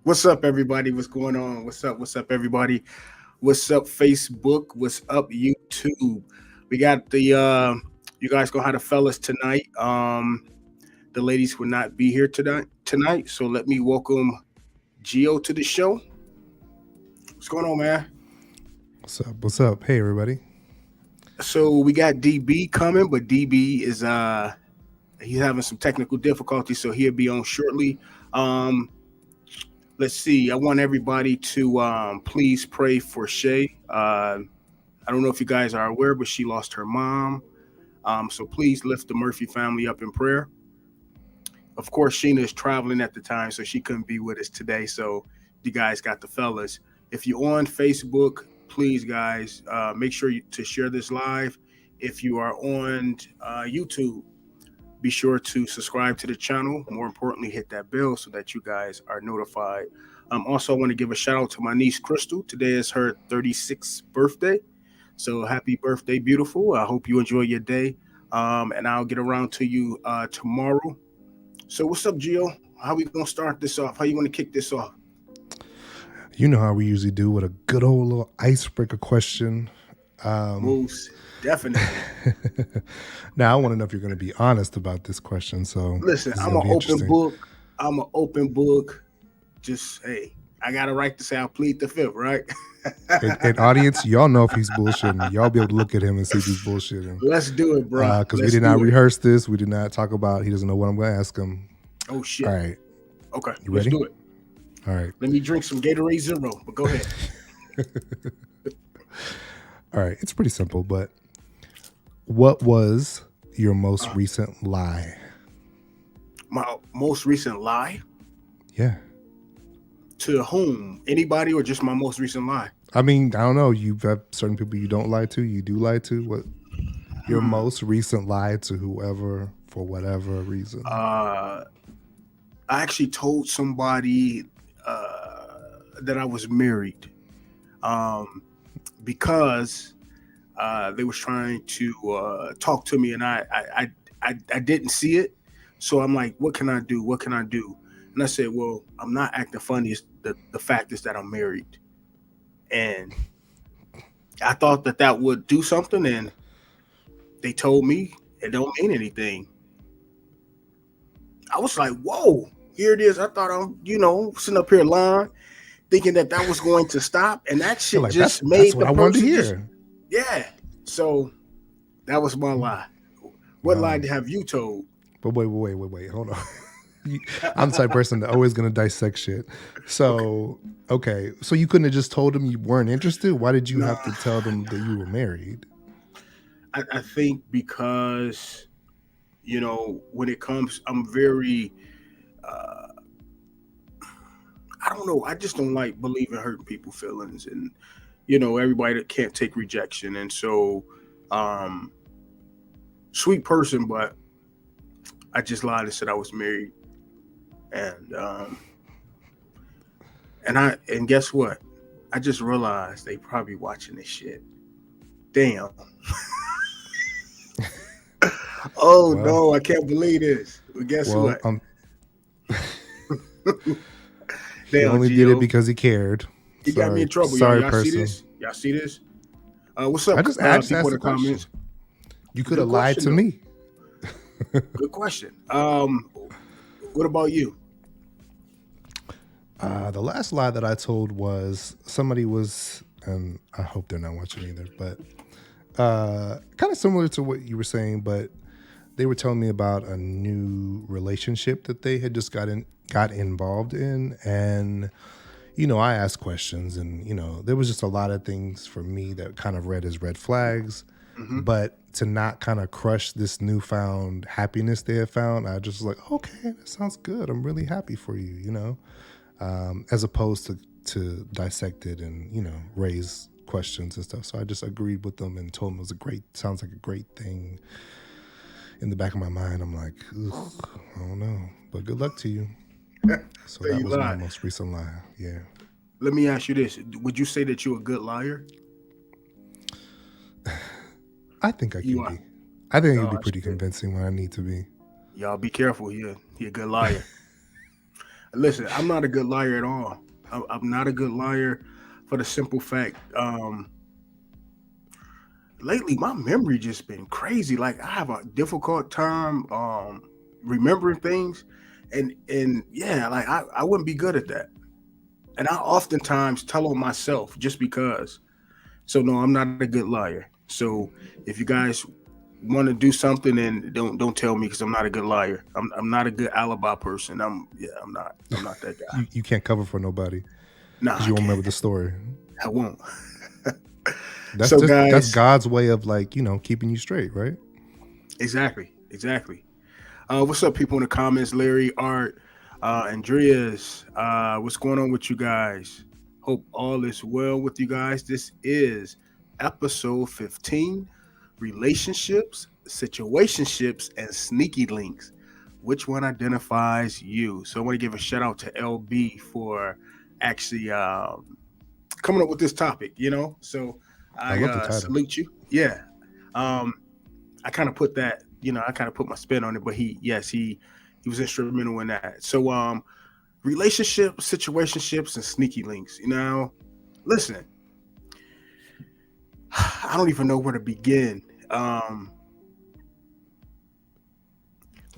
What's up, everybody? What's going on? What's up? What's up, everybody? What's up, Facebook? What's up, YouTube? We got the you guys gonna have the fellas tonight. The ladies will not be here tonight. So let me welcome Gio to the show. What's going on, man? What's up? What's up? Hey, everybody. So we got DB coming, but DB is he's having some technical difficulties, so he'll be on shortly. Um, let's see. I want everybody to please pray for Shay. I don't know if you guys are aware, but she lost her mom. So please lift the Murphy family up in prayer. Of course, Sheena is traveling at the time, so she couldn't be with us today. So you guys got the fellas. If you're on Facebook, please, guys, make sure to share this live. If you are on YouTube, be sure to subscribe to the channel. More importantly, hit that bell so that you guys are notified. Also, I want to give a shout out to my niece Crystal. Today is her 36th birthday. So happy birthday, beautiful. I hope you enjoy your day. And I'll get around to you tomorrow. So what's up, Gio? How we gonna start this off? How you want to kick this off? You know how we usually do with a good old little icebreaker question. Most definitely. Now, I want to know if you're going to be honest about this question. So Listen, this is I'm going an to be open interesting. book. I'm an open book. Just hey, I got a right to say I plead the fifth, right? And audience, y'all know if he's bullshitting. Y'all be able to look at him and see if he's bullshitting. Let's do it, bro. Because we Let's did not do it. rehearse this. We did not talk about. He doesn't know what I'm going to ask him. Oh All shit. right, Okay, you let's ready? do it. All right, Let me drink some Gatorade Zero. But go ahead. all right. It's pretty simple, but what was your most Uh, recent lie? my most recent lie Yeah. to whom? Anybody or just my most recent lie? I mean, I don't know. You've got certain people you don't lie to, you do lie to. What your Hmm. most recent lie to whoever for whatever reason? Uh, I actually told somebody that I was married um, because they was trying to talk to me, and I didn't see it. So I'm like, what can I do? What can I do? And I said, well, I'm not acting funny. It's the fact is that I'm married, and I thought that that would do something, and they told me it don't mean anything. I was like, whoa, here it is. I thought I'm, sitting up here lying, thinking that that was going to stop, and that You're shit like, just that's made what the I wanted to person just, hear. yeah. So that was my lie. What lie Wow. have you told? But wait. Hold on. I'm the type of person that always gonna dissect shit. Okay. So okay, so you couldn't have just told them you weren't interested. Why did you have Nah, to tell them that you were married? I think because, when it comes, I'm very, uh, I don't know. I just don't like believing hurting people's feelings, and everybody that can't take rejection, and so, um, sweet person, but I just lied and said I was married, and and guess what? I just realized they probably watching this shit. Damn. Oh Well, no, I can't believe this. But guess well, what? he Damn, only did it Gio. because he cared. He got me in Sorry, trouble, y'all. sorry, Y'all see person. this? Y'all see this? What's up, I just people asked in the the comments? question. You could Good have lied question, to though. me. Good question. What about you? The last lie that I told was somebody was, and I hope they're not watching either, but kind of similar to what you were saying, but they were telling me about a new relationship that they had just got involved in, and I asked questions, and there was just a lot of things for me that kind of read as red flags, Hmm. but to not kind of crush this newfound happiness they had found, I just was like, okay, that sounds good. I'm really happy for you. As opposed to dissect it and raise questions and stuff. So I just agreed with them and told them it was sounds like a great thing. In the back of my mind, I'm like, ugh, I don't know, but good luck to you. So So that you was my lied. most recent lie. Yeah, Let me ask you this: would you say that you're a good liar? I think I You can are. be. I think I can be Oh pretty shit! convincing when I need to be. Y'all be careful. He a good liar. Listen, I'm not a good liar at all. I'm not a good liar for the simple fact. Lately my memory just been crazy. Like I have a difficult time remembering things, and yeah, like I wouldn't be good at that. And I oftentimes tell on myself just because. So no, I'm not a good liar. So if you guys want to do something, then don't tell me because I'm not a good liar. I'm not a good alibi person. I'm not that guy. You can't cover for nobody Nah, because I you won't can't. remember the story. I won't. That's So just that's guys, God's way of like keeping you straight, right? exactly. What's up, people in the comments? Larry, Art, Andreas, what's going on with you guys? Hope all is well with you guys. This is episode 15, relationships, situationships, and sneaky links. Which one identifies you? So I want to give a shout out to LB for actually coming up with this topic. So I I love the title. salute you. Yeah. Um, I kind of put that, I kind of put my spin on it, but he was instrumental in that. So relationships, situationships, and sneaky links. Listen, I don't even know where to begin. Um,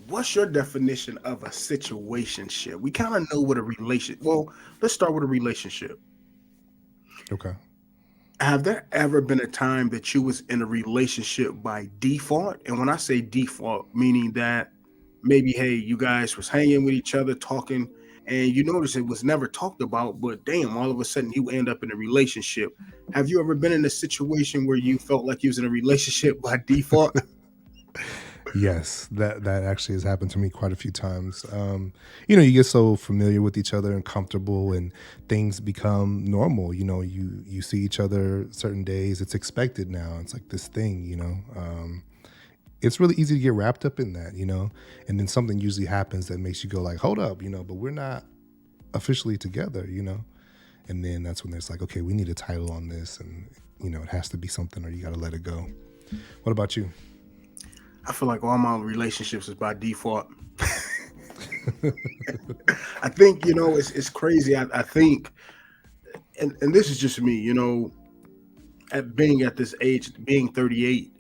what's your definition of a situationship? We kind of know what a relation. Well, let's start with a relationship. Okay. Have there ever been a time that you was in a relationship by default? And when I say default, meaning that maybe, hey, you guys was hanging with each other, talking, and you notice it was never talked about, but damn, all of a sudden you end up in a relationship. Have you ever been in a situation where you felt like you was in a relationship by default? Yes, that actually has happened to me quite a few times. You get so familiar with each other and comfortable, and things become normal. You see each other certain days. It's expected now. It's like this thing. It's really easy to get wrapped up in that. And then something usually happens that makes you go like, hold up, but we're not officially together. And then that's when it's like, okay, we need a title on this, and it has to be something, or you got to let it go. What about you? I feel like all my relationships is by default. I think, it's crazy. I think, and this is just me, at being at this age, being 38,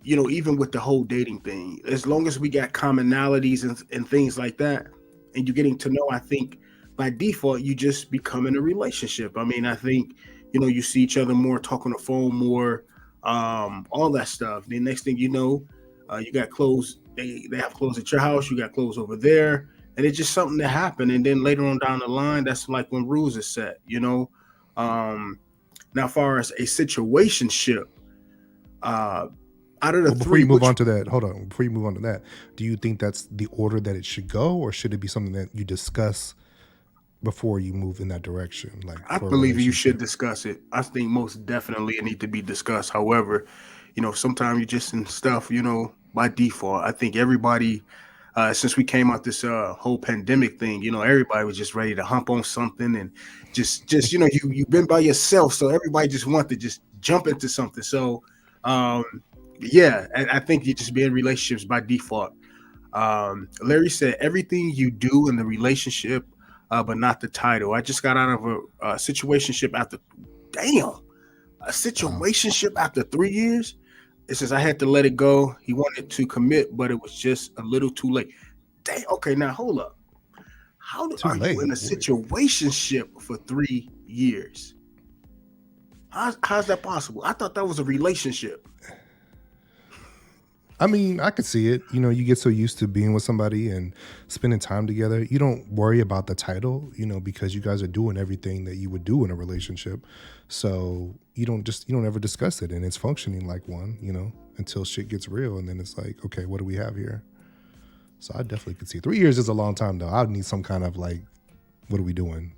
even with the whole dating thing, as long as we got commonalities and things like that, and you're getting to know, I think by default, you just become in a relationship. I mean, I think, you see each other more, talk on the phone more, all that stuff. The next thing you know, you got clothes, they have clothes at your house, you got clothes over there, and it's just something that happened. And then later on down the line, that's like when rules are set. Um, Now, as far as a situationship, uh, out of the Well, before three, you move which on to that, hold on. Before you move on to that, do you think that's the order that it should go, or should it be something that you discuss before you move in that direction, like I for a believe you should relationship? discuss it. I think most definitely it need to be discussed. However, sometimes you just in stuff, by default. I think everybody, since we came out this whole pandemic thing, everybody was just ready to hump on something and just you've been by yourself, so everybody just want to just jump into something. So, um, yeah, I think you just be in relationships by default. Larry said everything you do in the relationship, but not the title. I just got out of a situationship after, damn, a Wow. situationship after 3 years. It says I had to let it go. He wanted to commit, but it was just a little too late. Dang. Okay, now hold up. Too Are you late. in a Wait. situationship for 3 years? How's that possible? I thought that was a relationship. I mean, I could see it. You get so used to being with somebody and spending time together. You don't worry about the title, because you guys are doing everything that you would do in a relationship. So you don't ever discuss it, and it's functioning like one, until shit gets real, and then it's like, okay, what do we have here? So I definitely could see 3 years is a long time though. I'd need some kind of like, what are we doing?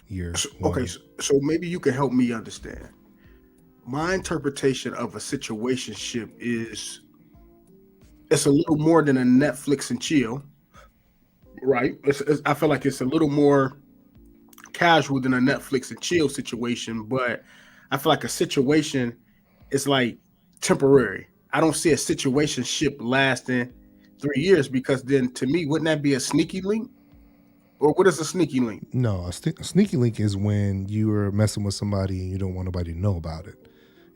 Year Okay, one. so maybe you can help me understand. My interpretation of a situationship is it's a little more than a Netflix and chill, right? I feel like it's a little more casual than a Netflix and chill situation, but I feel like a situation is like temporary. I don't see a situationship lasting 3 years because then to me, wouldn't that be a sneaky link? Or what is a sneaky link? No, a sneaky link is when you are messing with somebody and you don't want nobody to know about it.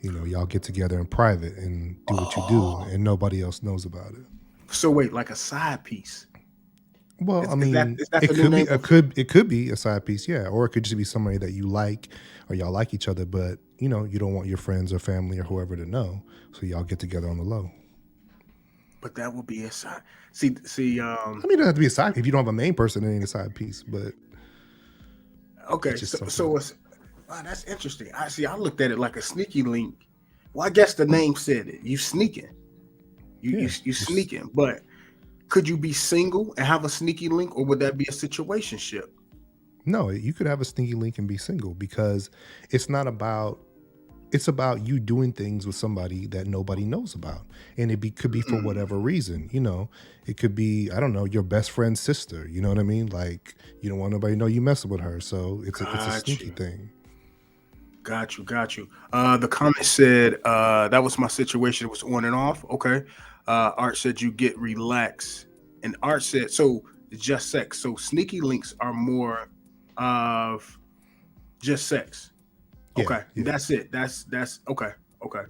Y'all get together in private and do what you do, Oh, and nobody else knows about it. so wait, like a side piece. Well, I Is that mean, is that it the new could be name a of? side piece, yeah, or it could just be somebody that you like or y'all like each other, but you don't want your friends or family or whoever to know, so y'all get together on the low. But that would be a side. See. I mean, it doesn't have to be a side. If you don't have a main person, it ain't a side piece, but it's Okay. just So something. it's. Wow, that's interesting. I see. I looked at it like a sneaky link. Well, I guess the name said it. You sneaking. Yeah, You just sneaking. But could you be single and have a sneaky link, or would that be a situationship? no. You could have a sneaky link and be single because it's not about it's about you doing things with somebody that nobody knows about, and could be for Mm, whatever reason. It could be, I don't know, your best friend's sister. You know what I mean? Like, you don't want nobody to know you messing with her, so it's a got sneaky you. thing. Got you. Got you. The comment said that was my situation. It was on and off. Okay. Art said you get relaxed, and Art said so. Just sex. So sneaky links are more of just sex. Yeah, Okay, yeah. that's it. That's okay. Okay.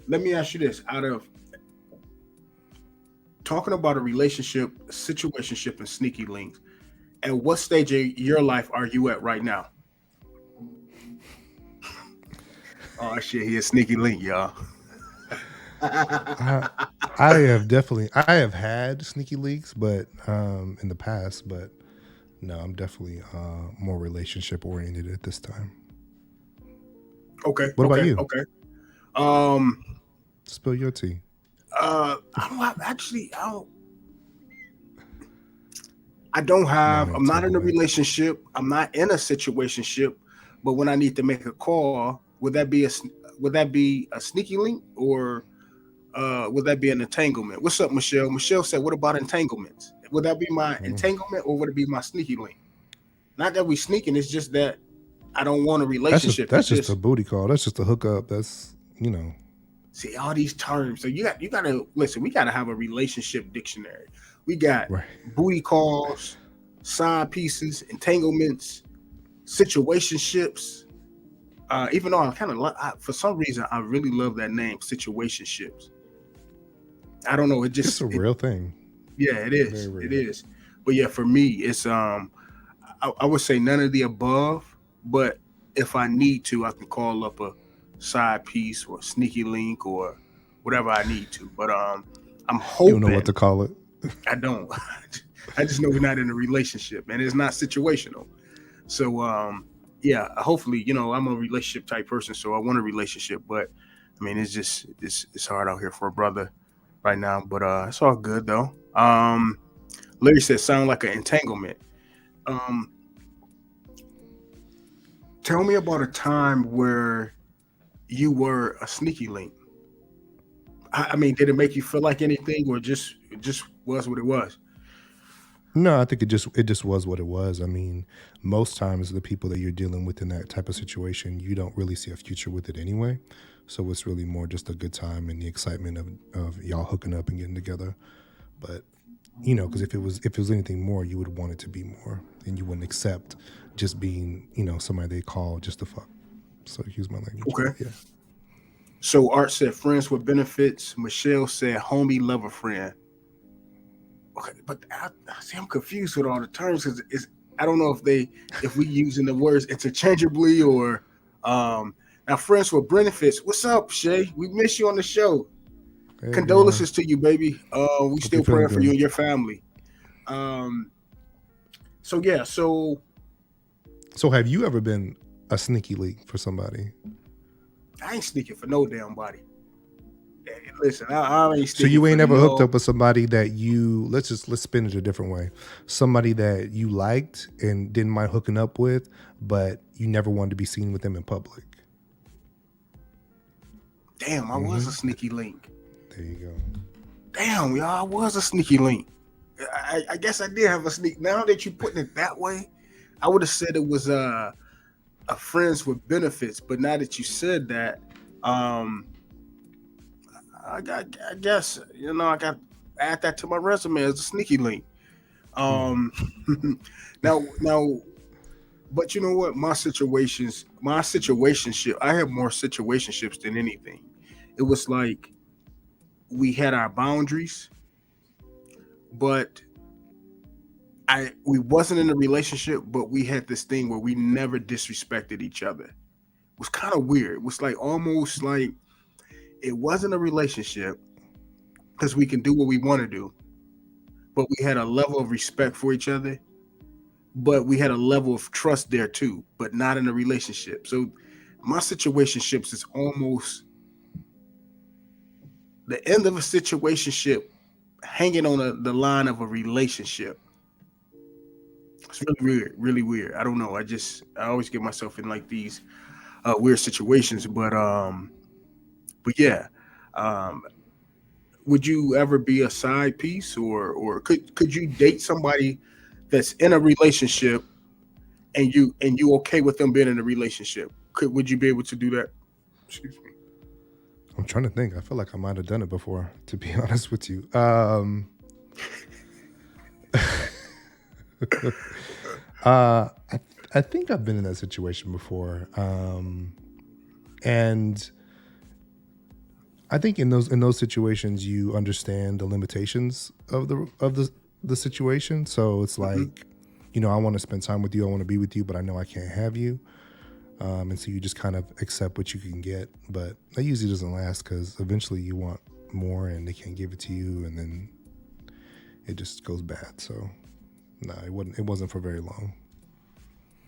Let me ask you this: out of talking about a relationship, situationship, and sneaky links, at what stage of your life are you at right now? Oh shit, he a sneaky link, y'all. I I have had sneaky leaks, but in the past, but no, I'm definitely more relationship oriented at this time. Okay, What about okay, you? okay. Um, Spill your tea. I don't have, actually. I don't have. I'm not in a Non-entanglement. relationship. I'm not in a situationship. But when I need to make a call, would that be a sneaky link or would that be an entanglement? What's up, Michelle? Michelle said, "What about entanglements? Would that be my Mm. entanglement or would it be my sneaky link?" Not that we sneaking. It's just that I don't want a relationship. That's It's just a just booty call. That's just a hookup. That's. see all these terms. So you gotta listen. We gotta have a relationship dictionary. We got Right. booty calls, side pieces, entanglements, situationships. Even though I kind of for some reason I really love that name, situationships. I don't know. It It's just a it real thing. yeah, it Very is. It real. is. But yeah, for me, it's I would say none of the above. But if I need to, I can call up a side piece or a sneaky link or whatever I need to. But I'm You don't know what hoping to call it. I don't. I just know we're not in a relationship and it's not situational. So yeah, hopefully, I'm a relationship type person, so I want a relationship, but I mean it's just it's hard out here for a brother right now. But it's all good though. Larry said sound like an entanglement. Um Tell me about a time where you were a sneaky link. I mean, did it make you feel like anything or just it just was what it was? No, I think it just was what it was. I mean, most times the people that you're dealing with in that type of situation, you don't really see a future with it anyway. So it's really more just a good time and the excitement of y'all hooking up and getting together. But because if it was anything more, you would want it to be more, and you wouldn't accept just being somebody they call just to fuck. So use my language, but Okay. yeah. So Art said friends with benefits. Michelle said homie lover friend. Okay, but I see I'm confused with all the terms because it's I don't know if we using the words interchangeably or now friends with benefits. What's up, Shay? We miss you on the show. Hey girl, Condolences to you, baby. We hope you're still feeling praying for you good. and your family. Um, so yeah, so So have you ever been a sneaky leak for somebody? I ain't sneaking for no damn body. Listen, I ain't So sneaking you for ain't ever hooked no. up with somebody that let's spin it a different way. Somebody that you liked and didn't mind hooking up with, but you never wanted to be seen with them in public. Damn, I was a Mm-hmm. sneaky link. There you go. Damn, y'all, I was a sneaky link. I guess I did have a sneak. Now that you're putting it that way, I would have said it was a friends with benefits. But now that you said that, um, I guess I got to add that to my resume as a sneaky link. Um, now, but you know what? My situationship. I have more situationships than anything. It was like we had our boundaries, but we wasn't in a relationship, but we had this thing where we never disrespected each other. It was kind of weird. It was like almost like it wasn't a relationship because we can do what we want to do, but we had a level of respect for each other, but we had a level of trust there too, but not in a relationship. So my situationships is almost the end of a situationship hanging on the line of a relationship. It's really weird, really weird. I don't know. I always get myself in like these weird situations, but yeah. Um, would you ever be a side piece, or could you date somebody that's in a relationship and you okay with them being in a relationship? Would you be able to do that? Excuse me. I'm trying to think. I feel like I might have done it before, to be honest with you. I I think I've been in that situation before, and I think in those situations you understand the limitations of the situation. So it's Hmm. like, I want to spend time with you, I want to be with you, but I know I can't have you, and so you just kind of accept what you can get. But that usually doesn't last because eventually you want more, and they can't give it to you, and then it just goes bad. So no, it wasn't for very long.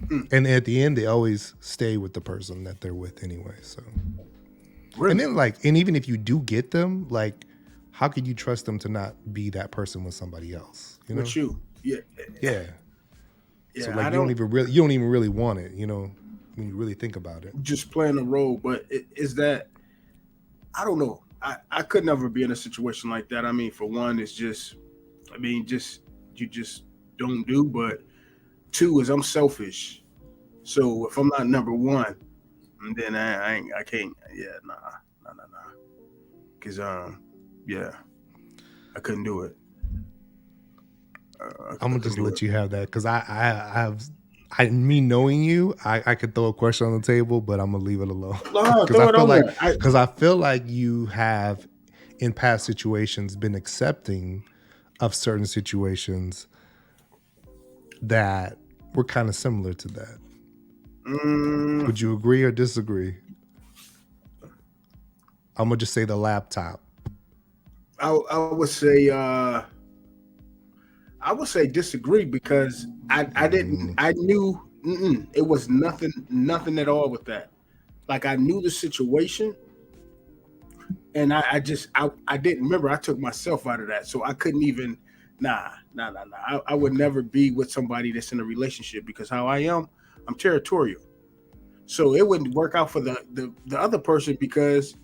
Mm, And at the end, they always stay with the person that they're with anyway. So, and really? then and even if you do get them, like, how could you trust them to not be that person with somebody else? With you? Yeah, Yeah. So yeah. like, you don't even really want it. When you really think about it. Just playing a role, but is that I don't know. I could never be in a situation like that. I mean, for one, it's just I mean, just you just don't do. But two is I'm selfish. So if I'm not number one, then I can't. Yeah, nah, nah, nah, nah. Cause yeah, I couldn't do it. I'm I gonna couldn't just do let it. you have that because I have. Me knowing you, I could throw a question on the table, but I'm gonna leave it alone No, because I throw it feel on like there. because I feel like you have in past situations been accepting of certain situations that were kind of similar to that. Mm, Would you agree or disagree? I'm gonna just say the laptop. I would say I would say disagree because I didn't Mm, I knew it was nothing at all with that. Like I knew the situation, and I didn't remember. I took myself out of that, so I couldn't even. Nah. I would okay. never be with somebody that's in a relationship because how I am, I'm territorial. So it wouldn't work out for the other person because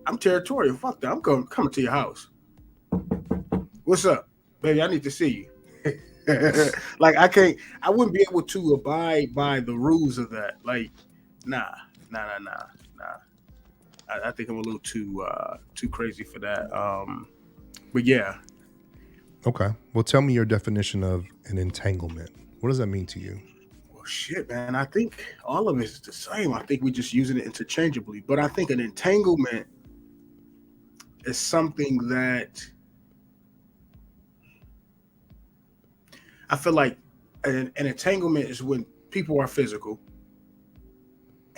I'm territorial. Fuck that. Coming to your house. What's up, baby? I need to see you. Like I can't. I wouldn't be able to abide by the rules of that. Like nah, nah. I think I'm a little too crazy for that. But yeah. Okay. Well, tell me your definition of an entanglement. What does that mean to you? Well, shit, man. I think all of it is the same. I think we're just using it interchangeably. But I think an entanglement is something that I feel like an entanglement is when people are physical,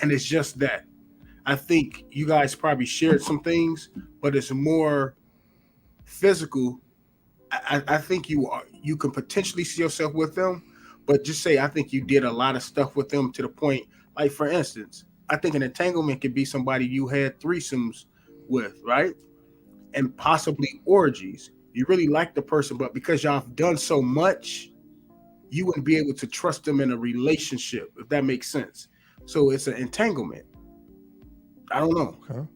and it's just that. I think you guys probably shared some things, but it's more physical. I think you can potentially see yourself with them, but just say I think you did a lot of stuff with them to the point, like for instance, I think an entanglement could be somebody you had threesomes with, right? And possibly orgies. You really like the person, but because y'all have done so much, you wouldn't be able to trust them in a relationship, if that makes sense. So it's an entanglement. I don't know. Okay.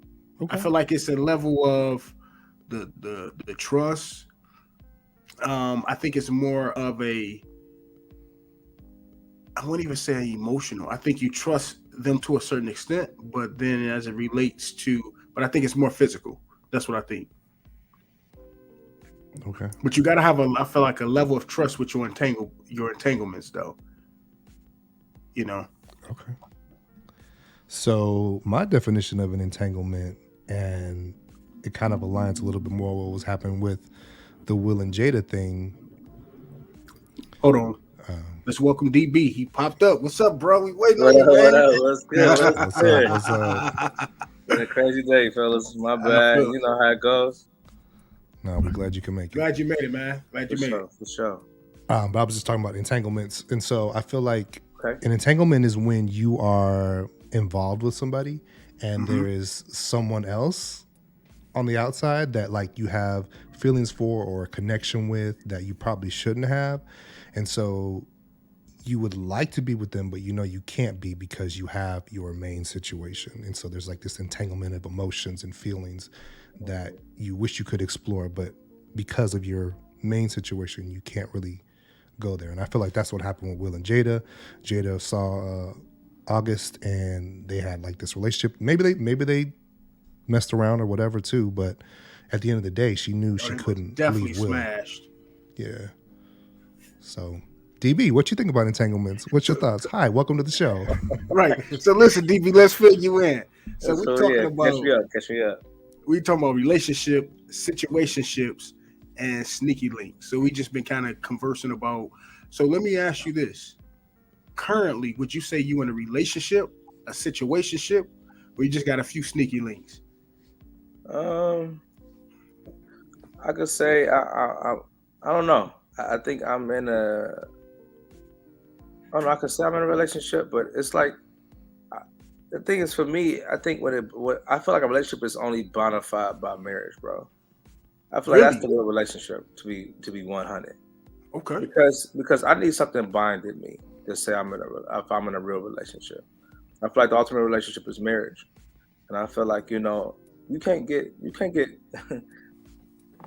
I Okay. feel like it's a level of the trust. I think it's more of a I wouldn't even say emotional. I think you trust them to a certain extent, but then as it relates to, but I think it's more physical. That's what I think. Okay. But you gotta have I feel like a level of trust with your entanglements though. You know. Okay. So my definition of an entanglement, and it kind of aligns a little bit more what was happening with the Will and Jada thing. Hold on. Let's welcome DB. He popped up. What's up, bro? We waiting on What you, up? What man. up? What's good? What's What's good? up? What's up? Been a crazy day, fellas. My I bad. feel- You know how it goes. No, we're glad you can make it. Glad you made it, man. Glad For you made sure. it. For sure. But I was just talking about entanglements, and so I feel like Okay. an entanglement is when you are involved with somebody, and there is someone else on the outside that like you have feelings for or a connection with that you probably shouldn't have, and so you would like to be with them, but you know you can't be because you have your main situation. And so there's like this entanglement of emotions and feelings that you wish you could explore, but because of your main situation, you can't really go there. And I feel like that's what happened with Will and Jada. Jada saw August and they had like this relationship. Maybe they messed around or whatever too, but at the end of the day, she knew she couldn't Definitely leave Will. smashed. Yeah. So, DB, what you think about entanglements? What's your thoughts? Hi, welcome to the show. Right. So listen, DB, let's fill you in. So we're So, talking yeah, about catch me up. we talking about relationship, situationships, and sneaky links. So we just been kind of conversing about. So let me ask you this: currently, would you say you in a relationship, a situationship, or you just got a few sneaky links? I could say I don't know. I think I'm in a. I don't know. I could say I'm in a relationship, but it's like the thing is for me. I think what I feel like a relationship is only bona fide by marriage, bro. I feel like that's the real relationship to be 100. Okay. Because I need something binding me to say if I'm in a real relationship. I feel like the ultimate relationship is marriage, and I feel like you can't get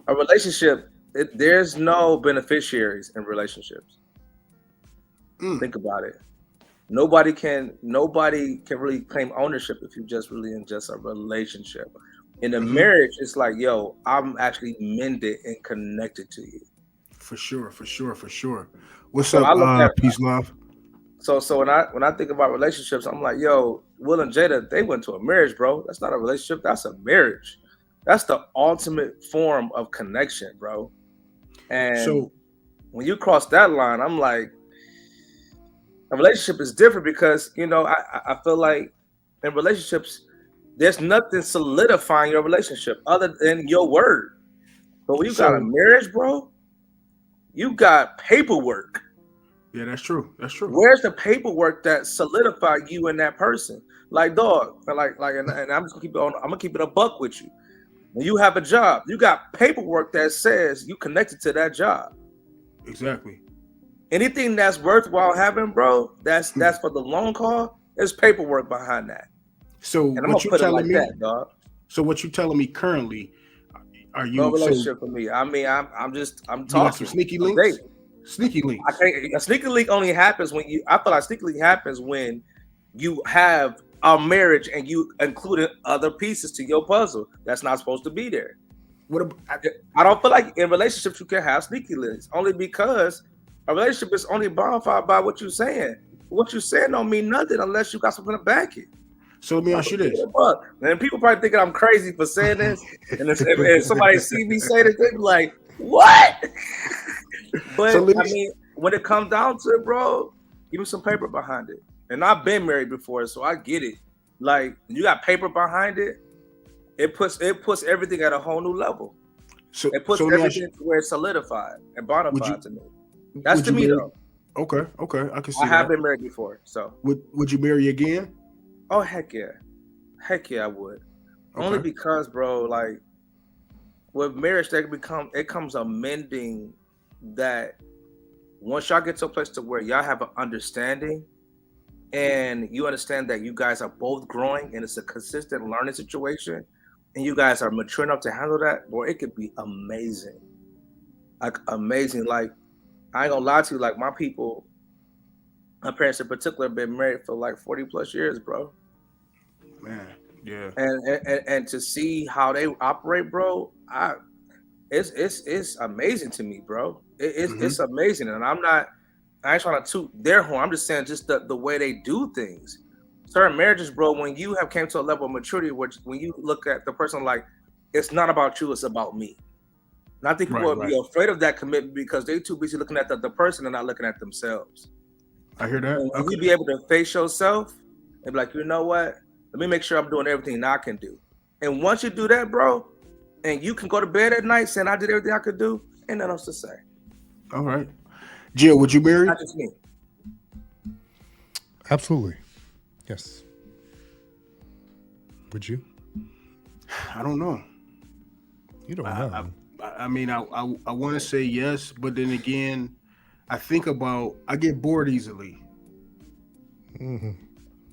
a relationship. There's no beneficiaries in relationships. Think about it. Nobody can really claim ownership if you just really in just a relationship. In a marriage, it's like, yo, I'm actually mended and connected to you. For sure. What's up, peace, love? So when I think about relationships, I'm like, yo, Will and Jada, they went to a marriage, bro. That's not a relationship. That's a marriage. That's the ultimate form of connection, bro. And So when you cross that line, I'm like, a relationship is different because I feel like in relationships, there's nothing solidifying your relationship other than your word. But when you got a marriage, bro, you got paperwork. yeah, that's true. Where's the paperwork that solidified you and that person? Like, dog, and I'm just I'm gonna keep it a buck with you. When you have a job, you got paperwork that says you connected to that job. Exactly. Anything that's worthwhile having, bro, that's for the long haul. There's paperwork behind that. So And I'm what gonna you put it telling like me? that, dog. So what you telling me currently? Are you No relationship for me. I mean, I'm You got talking. some sneaky I'm links? dating. Sneaky links. A sneaky link only happens when I feel like sneaky link happens when you have a marriage and you included other pieces to your puzzle that's not supposed to be there. I don't feel like in relationships you can have sneaky links only because a relationship is only bonafide by what you're saying. What you're saying don't mean nothing unless you got something to back it. So let me ask you this. And people probably thinking I'm crazy for saying this. And if somebody see me say this, they be like, what? But I mean, when it comes down to it, bro, give me some paper behind it. And I've been married before, so I get it. Like, you got paper behind it, it puts everything at a whole new level. So it puts everything to where it's solidified and bona fide to me. That's to me though. Okay, I can see. I have been married before, so would you marry again? Oh heck yeah, I would. Okay. Only because, bro, like with marriage, it comes a mending that once y'all get to a place to where y'all have an understanding and you understand that you guys are both growing and it's a consistent learning situation and you guys are mature enough to handle that, boy, it could be amazing. Like amazing. Like I ain't gonna lie to you, like my parents in particular have been married for like 40 plus years, bro. Man, yeah. And to see how they operate, bro, it's amazing to me, bro. Mm-hmm. It's amazing, and I ain't trying to toot their horn. I'm just saying just the way they do things. Certain marriages, bro, when you have came to a level of maturity, which when you look at the person like, it's not about you, it's about me. And I think people will be afraid of that commitment because they too busy looking at the person and not looking at themselves. I hear that. And when you be able to face yourself and be like, you know what? Let me make sure I'm doing everything I can do. And once you do that, bro, and you can go to bed at night saying I did everything I could do, ain't nothing else to say. All right. Jill, would you marry? Not just me. Absolutely. Yes. Would you? I don't know. You don't know. I mean, I want to say yes, but then again, I get bored easily. Mm-hmm.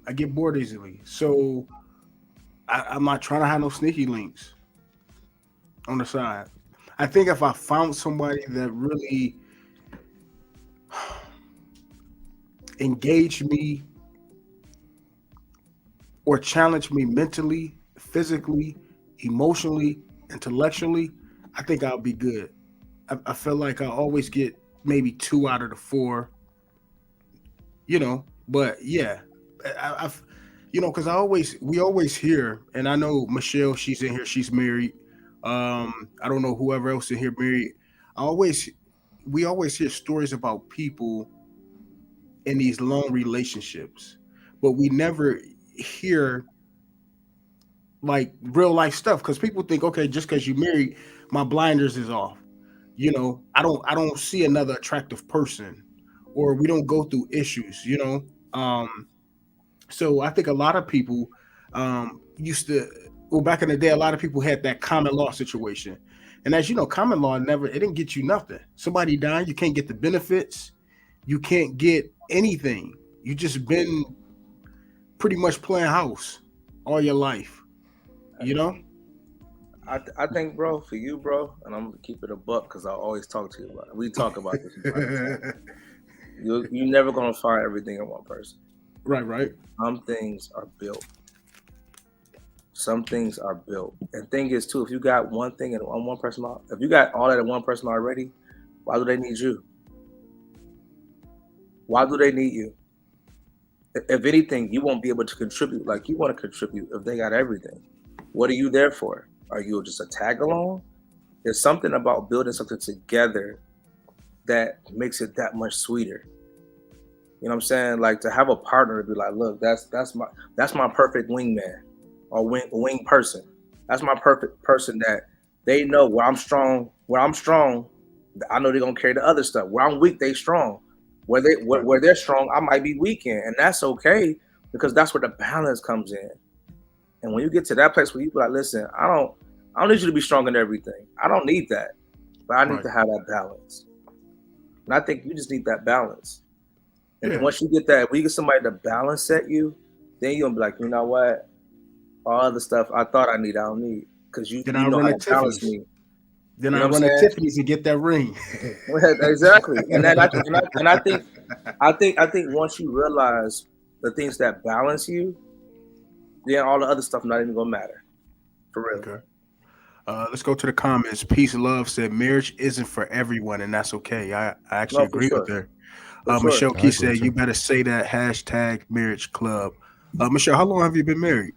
I get bored easily. So I'm not trying to have no sneaky links on the side. I think if I found somebody that really engaged me or challenged me mentally, physically, emotionally, intellectually, I think I'll be good. I feel like I always get maybe 2 out of the 4, but yeah, I've, because we always hear, and I know Michelle, she's in here, she's married. I don't know whoever else in here married. We always hear stories about people in these long relationships, but we never hear like real life stuff because people think, okay, just because you married, my blinders is off. I don't see another attractive person, or we don't go through issues. So I think a lot of people back in the day, a lot of people had that common law situation, and as you know, common law it didn't get you nothing. Somebody dying, you can't get the benefits, you can't get anything. You just been pretty much playing house all your life. I think, bro, for you, bro, and I'm gonna keep it a buck because I always talk to you about it. We talk about this. You're never gonna find everything in one person. Right. Some things are built. And thing is too, if you got one thing and one person, if you got all that in one person already, why do they need you? Why do they need you? If anything, you won't be able to contribute like you want to contribute if they got everything. What are you there for? Are you just a tag along? There's something about building something together that makes it that much sweeter. You know what I'm saying? Like to have a partner to be like, look, that's my perfect wingman or wing person. That's my perfect person that they know where I'm strong. I know they're gonna carry the other stuff. Where I'm weak, they strong. Where they're strong, I might be weak in, and that's okay because that's where the balance comes in. And when you get to that place where you be like, listen, I don't need you to be strong in everything. I don't need that, but I need to have that balance. And I think you just need that balance. And once you get that, when you get somebody to balance set you, then you're gonna be like, you know what? All other stuff I thought I don't need because you know how to balance me. Then I run to Tiffany's and get that ring. Exactly. And then I think once you realize the things that balance you, then all the other stuff not even gonna matter. For real. Okay. Let's go to the comments. Peace and Love said marriage isn't for everyone, and that's okay. I actually agree with her. Michelle Key said you better say that #marriage club. Michelle, how long have you been married?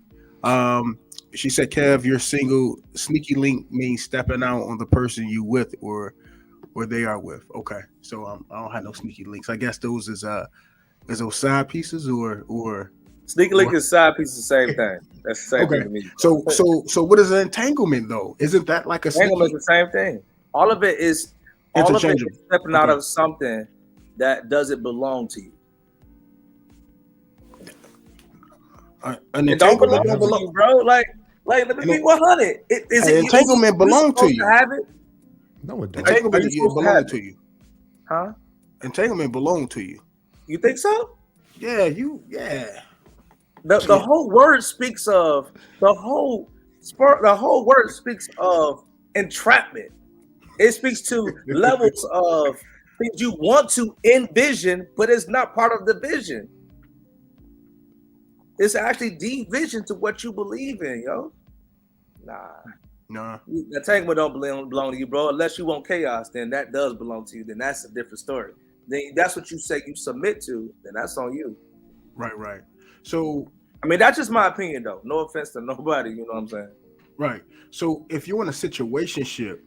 She said, Kev, you're single. Sneaky link means stepping out on the person you with or they are with. Okay, so I don't have no sneaky links. I guess those is those side pieces or sneaky link is side piece, the same thing. That's the same thing to me. So what is an entanglement though? Isn't that like a entanglement? Is the same thing. All of it is stepping out of something that doesn't belong to you. An entanglement don't belong to you, bro. Like let me be 100. Entanglement belong to you. Have it? No, it doesn't. Entanglement belong to you. Huh? Entanglement belong to you. You think so? Yeah. The whole word speaks of the whole word speaks of entrapment. It speaks to levels of things you want to envision, but it's not part of the vision. It's actually the vision to what you believe in, yo. Nah. Nah. The entanglement don't belong to you, bro. Unless you want chaos, then that does belong to you. Then that's a different story. Then that's what you say you submit to. Then that's on you. Right. So, I mean, that's just my opinion, though. No offense to nobody. You know what I'm saying? right. So, if you're in a situationship,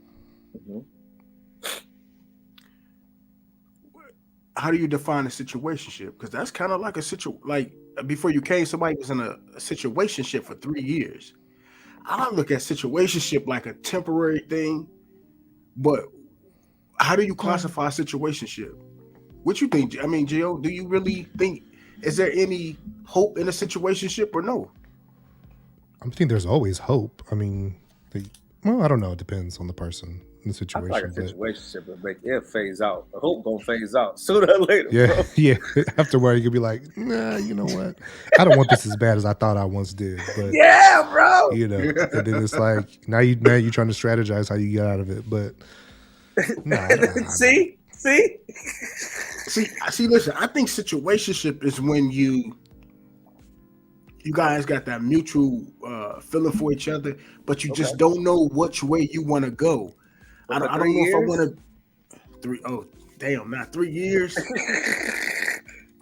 how do you define a situationship? Because that's kind of like like before you came, somebody was in a situationship for 3 years. I don't look at situationship like a temporary thing, but how do you classify a situationship? What you think? I mean, Gio, do you really think, is there any hope in a situationship or no? I think there's always hope. I mean, I don't know. It depends on the person and the situation. I feel like a situationship, it phase out. The hope gonna phase out sooner or later. Yeah, bro. yeah. Afterward, you could be like, nah, you know what? I don't want this as bad as I thought I once did. But yeah, bro. You know, and then it's like now you trying to strategize how you get out of it. But nah. See. Listen, I think situationship is when you guys got that mutual feeling for each other, but you just don't know which way you want to go. I don't know if I want to 3 years.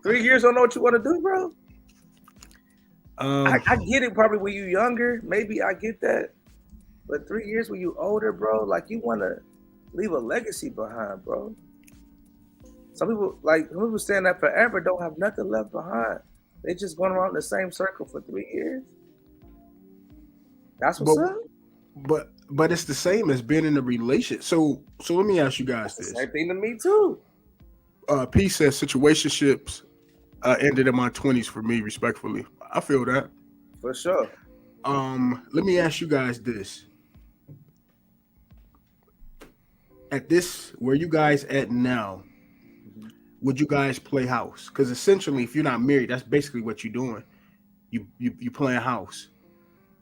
3 years, don't know what you want to do, bro. I get it. Probably when you're younger, maybe I get that. But 3 years when you older, bro, like you want to leave a legacy behind, bro. Some people saying that forever don't have nothing left behind. They just going around in the same circle for 3 years. That's what's up. But it's the same as being in a relationship. So let me ask you guys this. Same thing to me too. P says situationships ended in my 20s for me, respectfully. I feel that. For sure. Let me ask you guys this. At this, where you guys at now, would you guys play house? Because essentially, if you're not married, that's basically what you're doing. You playing house.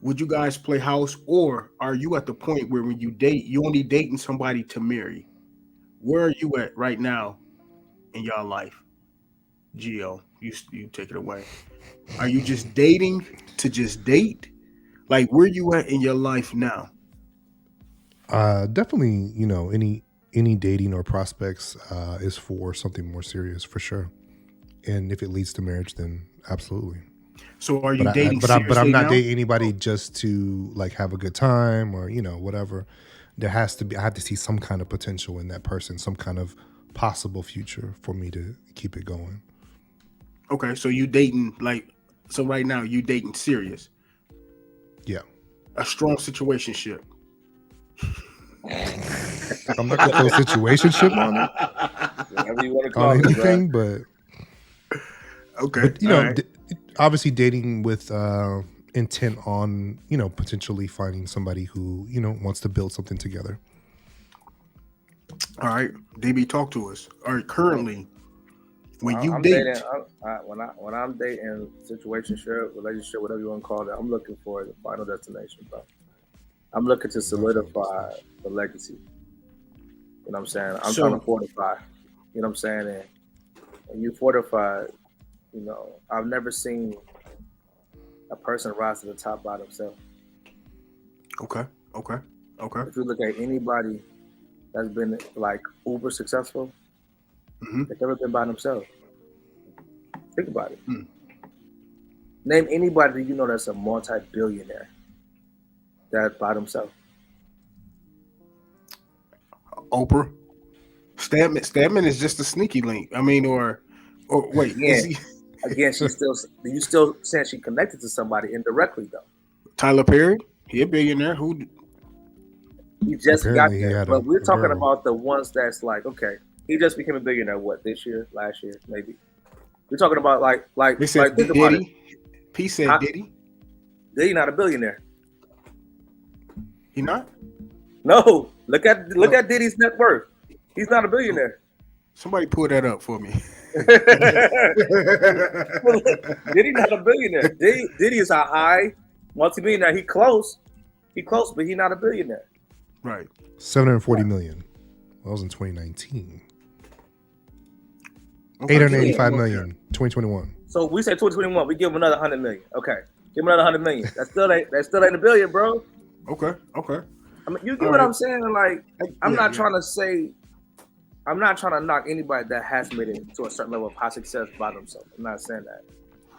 Would you guys play house, or are you at the point where when you date, you only dating somebody to marry? Where are you at right now in your life? Gio, you take it away. Are you just dating to just date? Like, where you at in your life now? Definitely, any dating or prospects is for something more serious, for sure. And if it leads to marriage, then absolutely. So are you dating? But I'm not now? dating anybody just to like have a good time or whatever. There has to be. I have to see some kind of potential in that person, some kind of possible future for me to keep it going. Okay, so you dating so right now you dating serious? Yeah, a strong situationship. I'm not gonna throw situationship on it. Whatever you want to call on it, anything, but okay. But obviously dating with intent on potentially finding somebody who wants to build something together. All right, DB, talk to us. All right, currently, when I'm dating, when I'm dating, situationship, relationship, whatever you want to call it, I'm looking for the final destination, bro. I'm looking to solidify the legacy. You know what I'm saying? I'm trying to fortify. You know what I'm saying? And when you fortify, I've never seen a person rise to the top by themselves. Okay. If you look at anybody that's been like uber successful, they've never been by themselves. Think about it. Name anybody that's a multi-billionaire that's by themselves. Oprah. Stedman is just a sneaky link. I mean, or wait, again, you still saying she connected to somebody indirectly though. Tyler Perry, he a billionaire. Who? He just apparently got there, but we're talking about the ones that's like, okay, he just became a billionaire. What, this year, last year, maybe? We're talking about like they said think about it. P said Diddy. Diddy not a billionaire. He not? No. Look at Diddy's net worth. He's not a billionaire. Somebody pull that up for me. Diddy not a billionaire. Diddy is a high multi-billionaire. He close, but he not a billionaire. Right. 740 million. That was in 2019. Okay. 885 million. 2021. So we say 2021. We give him another 100 million. Okay, give him another 100 million. That still ain't a billion, bro. Okay. I mean, you get what I'm saying? Like, I'm not trying to say, I'm not trying to knock anybody that has made it to a certain level of high success by themselves. I'm not saying that.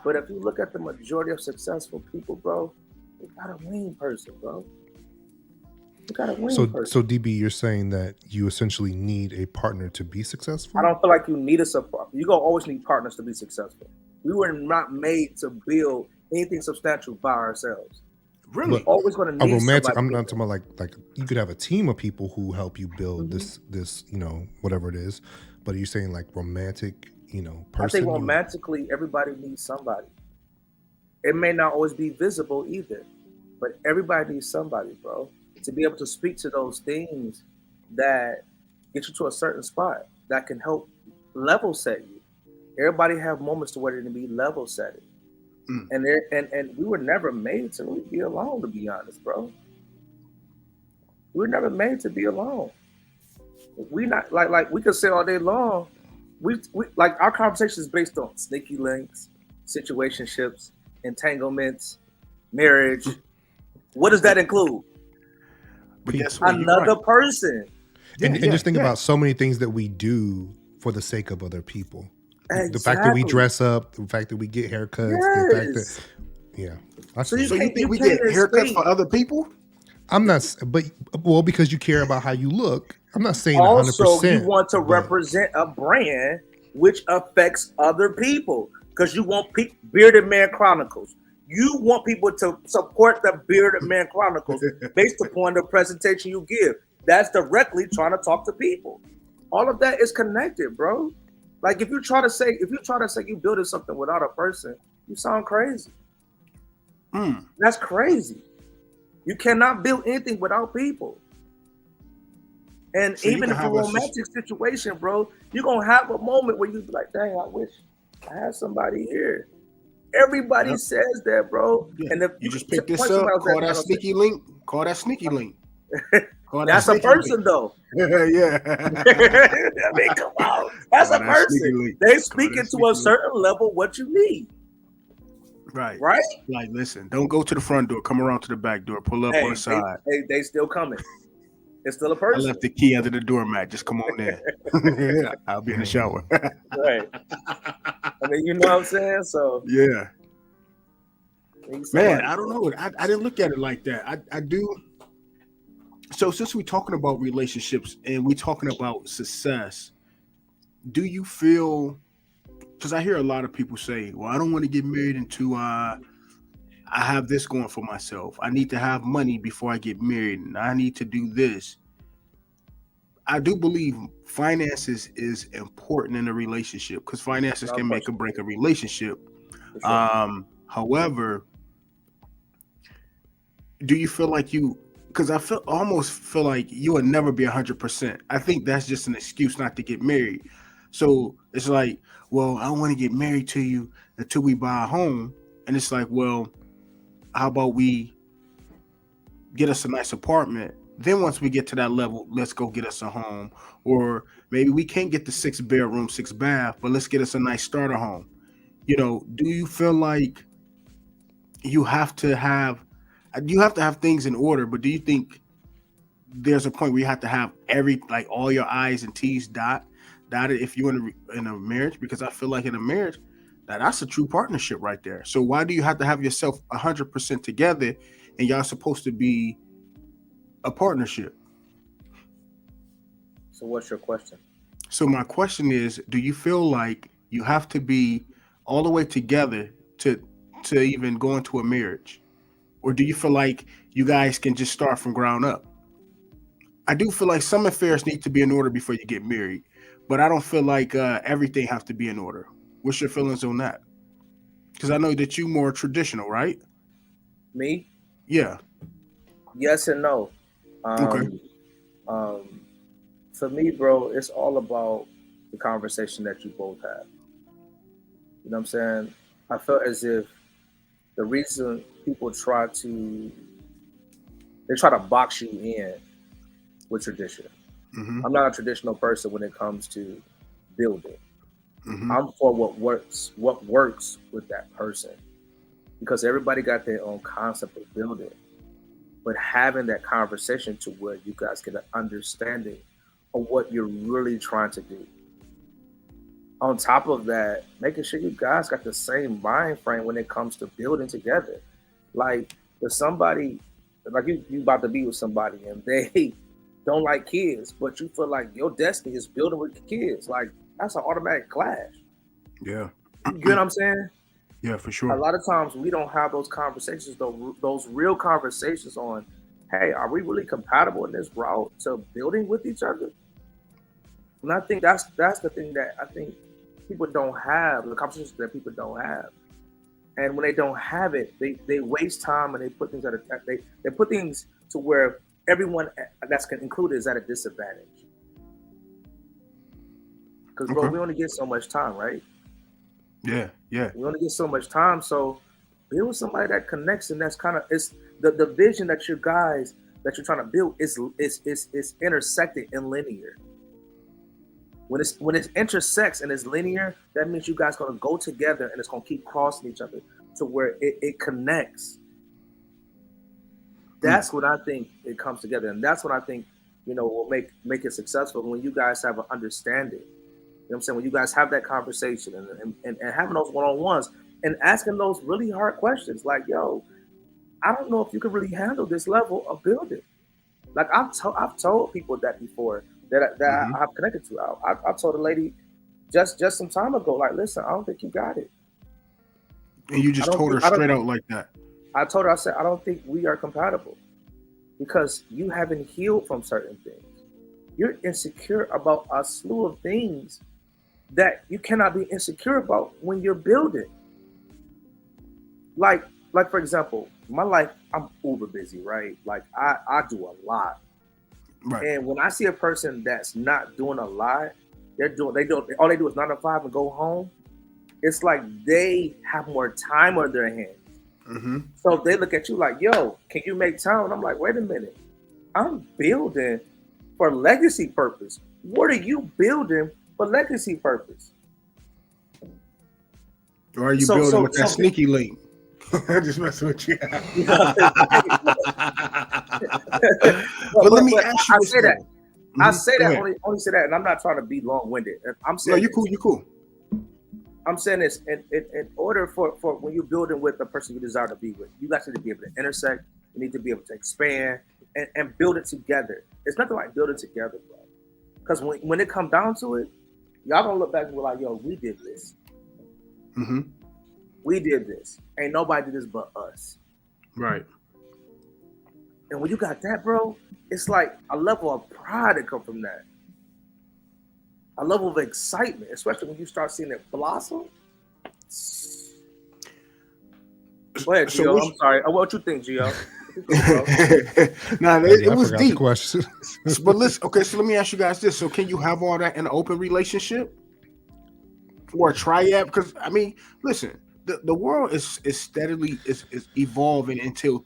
But if you look at the majority of successful people, bro, they got a wing person, bro. You got a wing person. So DB, you're saying that you essentially need a partner to be successful? I don't feel like you need a support. You're going to always need partners to be successful. We were not made to build anything substantial by ourselves. Really? Always going to need a romantic. somebody. I'm not talking about like you could have a team of people who help you build this whatever it is. But are you saying like romantic, person? I think romantically, everybody needs somebody. It may not always be visible either, but everybody needs somebody, bro, to be able to speak to those things that get you to a certain spot that can help level set you. Everybody have moments to where they can be level setting. And we were never made to really be alone, to be honest, bro. We were never made to be alone. We not like we could say all day long. We like our conversation is based on sneaky links, situationships, entanglements, marriage. What does that include? But guess what? Another person. And just think about so many things that we do for the sake of other people. Exactly. The fact that we dress up, the fact that we get haircuts, the fact that So you think we get haircuts for other people? I'm not, but because you care about how you look. I'm not saying also 100%. You want to represent a brand which affects other people because you want Bearded Man Chronicles. You want people to support the Bearded Man Chronicles based upon the presentation you give. That's directly trying to talk to people. All of that is connected, bro. Like if you try to say you building something without a person, you sound crazy. That's crazy. You cannot build anything without people. And so even if a romantic situation, bro, you're gonna have a moment where you be like, dang, I wish I had somebody here. Everybody says that, bro. Yeah. And if you just pick this up, call that sneaky link. Call that sneaky link. That's a person, though. Yeah. I mean, come on. That's a person. They speak into a certain level what you need. Right. Right? Like, listen, don't go to the front door. Come around to the back door. Pull up on the side. They still coming. It's still a person. I left the key under the doormat. Just come on in. I'll be in the shower. Right. I mean, you know what I'm saying? So yeah. Man, I don't know. I didn't look at it like that. I do. So since we're talking about relationships and we're talking about success, do you feel, because I hear a lot of people say, well, I don't want to get married until I have this going for myself. I need to have money before I get married, and I need to do this. I do believe finances is important in a relationship because finances can make or break a relationship. Sure. However, do you feel like because I almost feel like you would never be 100%. I think that's just an excuse not to get married. So it's like, well, I want to get married to you until we buy a home. And it's like, well, how about we get us a nice apartment? Then once we get to that level, let's go get us a home. Or maybe we can't get the 6-bedroom, 6-bath, but let's get us a nice starter home. Do you feel like you have to have things in order, but do you think there's a point where you have to have all your I's and T's dotted if you're in a marriage? Because I feel like in a marriage, that's a true partnership right there. So why do you have to have yourself 100% together and y'all supposed to be a partnership? So what's your question? So my question is, do you feel like you have to be all the way together to even go into a marriage? Or do you feel like you guys can just start from ground up? I do feel like some affairs need to be in order before you get married, but I don't feel like everything has to be in order. What's your feelings on that? Because I know that you're more traditional, right? Me? Yeah. Yes and no. Okay. For me, bro, it's all about the conversation that you both have. You know what I'm saying? I felt as if the reason people try to box you in with tradition. Mm-hmm. I'm not a traditional person when it comes to building. Mm-hmm. I'm for what works with that person, because everybody got their own concept of building. but having that conversation to where you guys get an understanding of what you're really trying to do. On top of that, making sure you guys got the same mind frame when it comes to building together. Like, if somebody, like you about to be with somebody and they don't like kids, but you feel like your destiny is building with kids, like, that's an automatic clash. Yeah. You get what I'm saying? Yeah, for A sure. lot of times we don't have those conversations, those real conversations on, hey, are we really compatible in this route to building with each other? And I think that's the thing that I think people don't have, the conversations that people don't have. And when they don't have it, they waste time and they put things they put things to where everyone that's included is at a disadvantage. Because bro, we only get so much time, right? Yeah. We only get so much time, so build with somebody that connects, and that's kind of it's the vision that you guys that you're trying to build is intersected and linear. When it intersects and it's linear, that means you guys gonna go together and it's gonna keep crossing each other to where it connects. That's what I think it comes together, and that's what I think will make it successful when you guys have an understanding. You know what I'm saying? When you guys have that conversation and having those one-on-ones and asking those really hard questions, like, yo, I don't know if you can really handle this level of building. Like I've told people that before that I've connected to. I told a lady just some time ago, like, listen, I don't think you got it. And you just told her straight out like that. I told her, I said, I don't think we are compatible because you haven't healed from certain things. You're insecure about a slew of things that you cannot be insecure about when you're building. Like for example, my life, I'm uber busy, right? Like I do a lot. Right. And when I see a person that's not doing a lot, all they do is 9 to 5 and go home. It's like they have more time on their hands. Mm-hmm. So they look at you like, yo, can you make time? And I'm like, wait a minute. I'm building for legacy purpose. What are you building for legacy purpose? Or are you building with that sneaky link? I just messing with you. But let me ask you. I say that only say that, and I'm not trying to be long-winded. I'm saying, no, you're cool. I'm saying this in order for when you're building with the person you desire to be with, you guys need to be able to intersect. You need to be able to expand and build it together. It's nothing like building together, bro. Because when it comes down to it, y'all gonna look back and be like, yo, we did this. Mm-hmm. We did this. Ain't nobody did this but us. Right. And when you got that, bro, it's like a level of pride that come from that. A level of excitement, especially when you start seeing it blossom. Go ahead, Gio. I'm sorry. What you think, Gio? It was deep. But listen, okay, so let me ask you guys this. So can you have all that in an open relationship? Or a triad? Because I mean, listen, the world is steadily is evolving into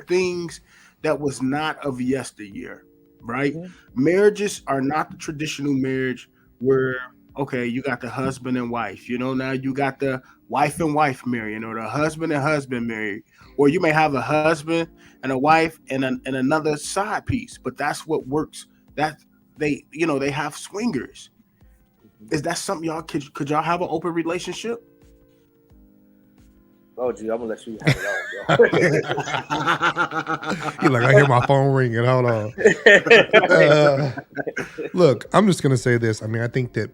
things that was not of yesteryear, right? Mm-hmm. Marriages are not the traditional marriage where, okay, you got the husband and wife, now you got the wife and wife marrying, or the husband and husband married, or you may have a husband and a wife and another side piece, but that's what works. That they have swingers. Is that something y'all could y'all have an open relationship? Oh, gee, I'm gonna let you have it all, You're like, I hear my phone ringing. Hold on. Look, I'm just gonna say this. I mean, I think that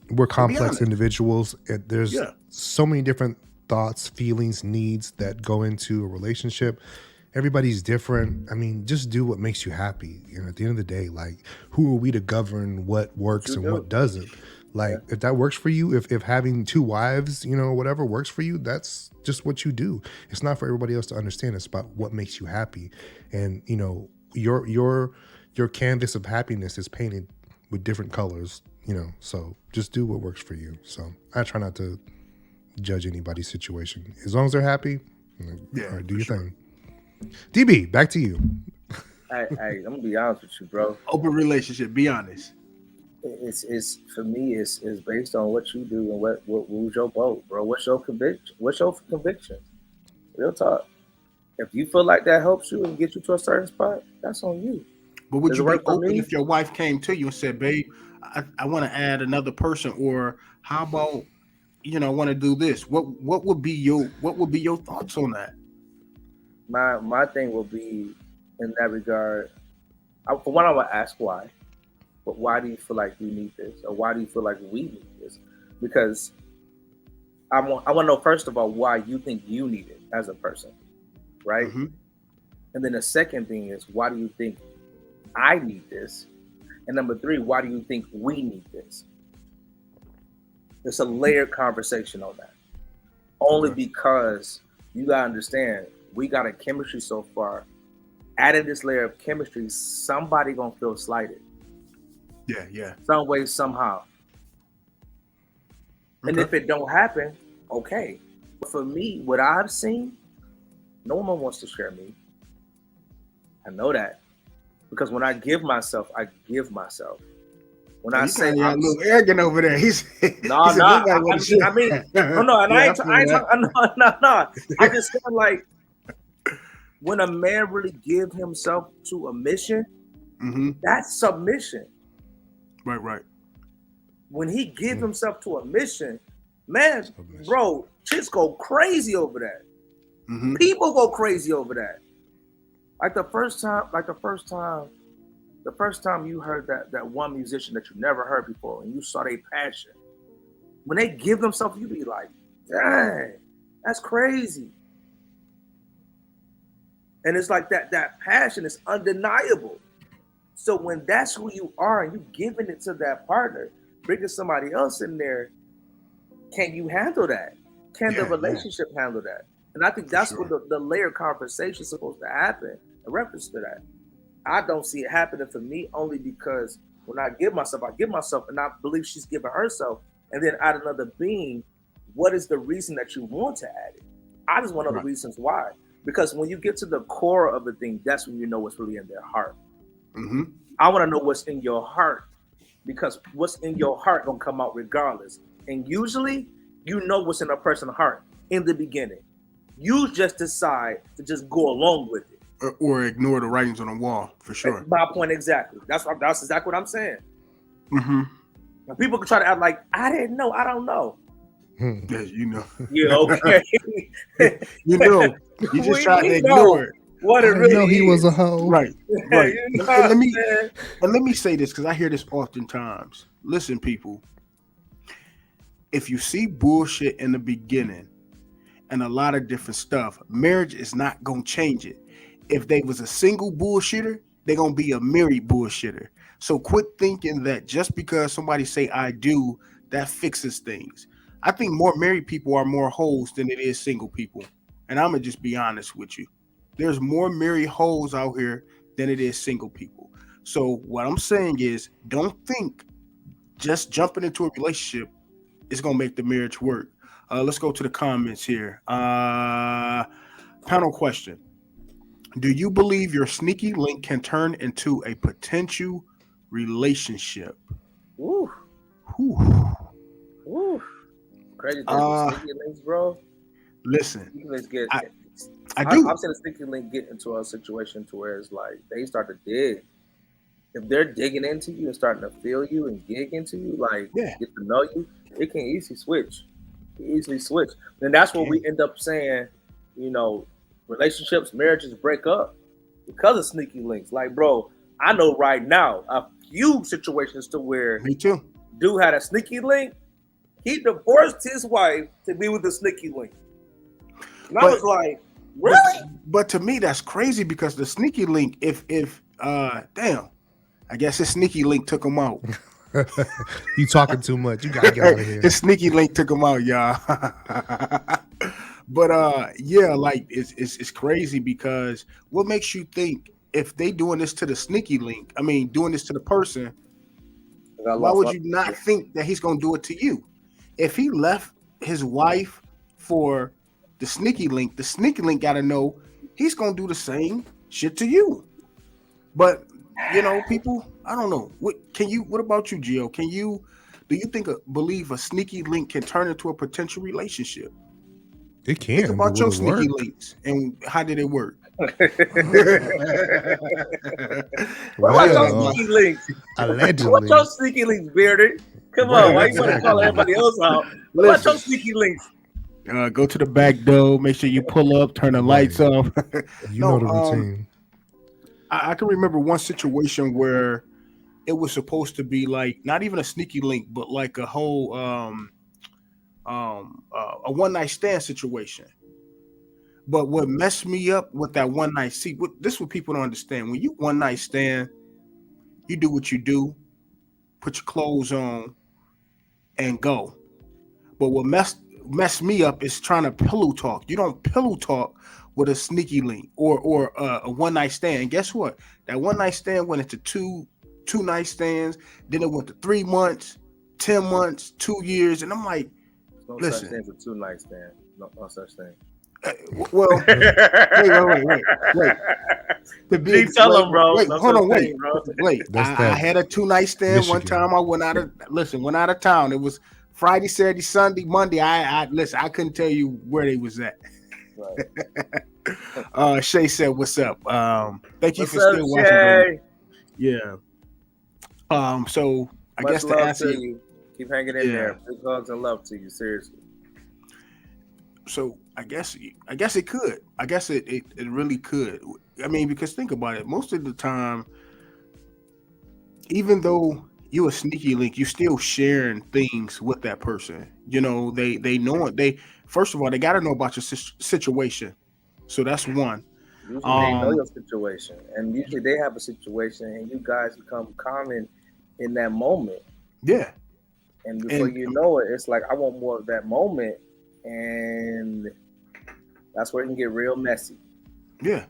we're complex individuals. There's so many different thoughts, feelings, needs that go into a relationship. Everybody's different. I mean, just do what makes you happy. At the end of the day, like, who are we to govern what works and what doesn't? Like, if that works for you, if having 2 wives, whatever works for you, that's just what you do. It's not for everybody else to understand. It's about what makes you happy. And, your canvas of happiness is painted with different colors, so just do what works for you. So I try not to judge anybody's situation. As long as they're happy, all right, do your thing. DB, back to you. Hey, I'm gonna be honest with you, bro. Open relationship. Be honest. It's for me. It's based on what you do and what rules your boat, bro. What's your conviction? Real talk. If you feel like that helps you and gets you to a certain spot, that's on you. But would Does you it be work for open me? if your wife came to you and said, "Babe, I want to add another person," or how about I want to do this? What would be your thoughts on that? My thing will be in that regard. For one, I would ask why. But why do you feel like you need this, or why do you feel like we need this? Because I want to know first of all why you think you need it as a person, right? Mm-hmm. And then the second thing is why do you think I need this? And number three, why do you think we need this? It's a layered conversation on that. Only because you gotta understand we got a chemistry so far. Adding this layer of chemistry, somebody gonna feel slighted. Yeah. Some way, somehow. And if it don't happen, okay. But for me, what I've seen, no one wants to share me. I know that. Because when I give myself, I give myself. When I say I'm a little arrogant over there. no. I just feel like when a man really give himself to a mission, that's submission. Right. When he gives himself to a mission, man, bro, chicks go crazy over that. People go crazy over that. The first time you heard that one musician that you never heard before, and you saw their passion, when they give themselves, you be like, dang, that's crazy. And it's like that passion is undeniable. So when that's who you are and you giving it to that partner, bringing somebody else in there, can you handle that? Can the relationship handle that? And I think that's what the layered conversation is supposed to happen in reference to that. I don't see it happening for me only because when I give myself, and I believe she's giving herself, and then add another being. What is the reason that you want to add it? I just want to know the reasons why. Because when you get to the core of the thing, that's when you know what's really in their heart. I want to know what's in your heart, because what's in your heart gonna come out regardless. And usually, you know what's in a person's heart in the beginning. You just decide to just go along with it, or ignore the writings on the wall, for sure. My point exactly. That's exactly what I'm saying. Now, people can try to act like I didn't know. I don't know. Yes, you know. Yeah, okay. You know. You just try to ignore it. What it really know he is. was a hoe. Right. You know let me say this, because I hear this oftentimes. Listen, people. If you see bullshit in the beginning and a lot of different stuff, marriage is not gonna change it. If they was a single bullshitter, they're gonna be a married bullshitter. So quit thinking that just because somebody say I do, that fixes things. I think more married people are more hoes than it is single people. And I'm gonna just be honest with you. There's more married hoes out here than it is single people. So what I'm saying is, don't think just jumping into a relationship is gonna make the marriage work. Let's go to the comments here. Panel question: do you believe your sneaky link can turn into a potential relationship? Ooh. Crazy sneaky links, bro. Listen, I do. I've seen a sneaky link get into a situation to where it's like they start to dig. If they're digging into you and starting to feel you and dig into you, like get to know you, it can easily switch. And that's what we end up saying, relationships, marriages break up because of sneaky links. Like, bro, I know right now a few situations to where me too. Dude had a sneaky link. He divorced his wife to be with the sneaky link. And I was like, really? But to me, that's crazy, because the sneaky link, if damn, I guess his sneaky link took him out. You talking too much. You gotta get out of here. His sneaky link took him out, y'all. But like it's crazy, because what makes you think if they doing this to the sneaky link, doing this to the person, why would you not think that he's gonna do it to you? If he left his wife for the sneaky link gotta know he's gonna do the same shit to you. But people, I don't know. What about you, Gio? Do you believe a sneaky link can turn into a potential relationship? It can. Think about but your will it sneaky work? links and how did it work? What about your Well, sneaky links? What allegedly. your sneaky links, Bearded? Come Right, on, why you want to call exactly. everybody else out? What about your Listen, sneaky links? go to the back door. Make sure you pull up, turn the lights Right. off. You know No, the routine. I can remember one situation where it was supposed to be like not even a sneaky link, but like a whole a one night stand situation. But what messed me up with that one night, see, this is what people don't understand. When you one night stand, you do what you do, put your clothes on, and go. But what messed me up is trying to pillow talk. You don't pillow talk with a sneaky link or a one night stand. And guess what? That one night stand went into two night stands. Then it went to 3 months, 10 months, 2 years, and I'm like, No listen. such thing as a two night stand. No such thing. Well, wait. Tell them, bro. Wait, No hold such on, wait, thing, bro. wait. That's I that had a 2 night stand one Michigan. time. I went out of town. It was Friday, Saturday, Sunday, Monday. I listen. I couldn't tell you where they was at. Right. Shay said, "What's up?" Thank you What's for up, still watching. Shay? Yeah. So I Much guess to love answer to you. Keep hanging in there. Big hugs and love to you. Seriously. So I guess it could. I guess it really could. I mean, because think about it. Most of the time, even though you're a sneaky link, you still sharing things with that person. You know, they know it. They first of all, they got to know about your situation. So that's one. Usually they know your situation, and usually they have a situation, and you guys become common in that moment. Yeah. And before you know it, it's like I want more of that moment, and that's where it can get real messy. Yeah.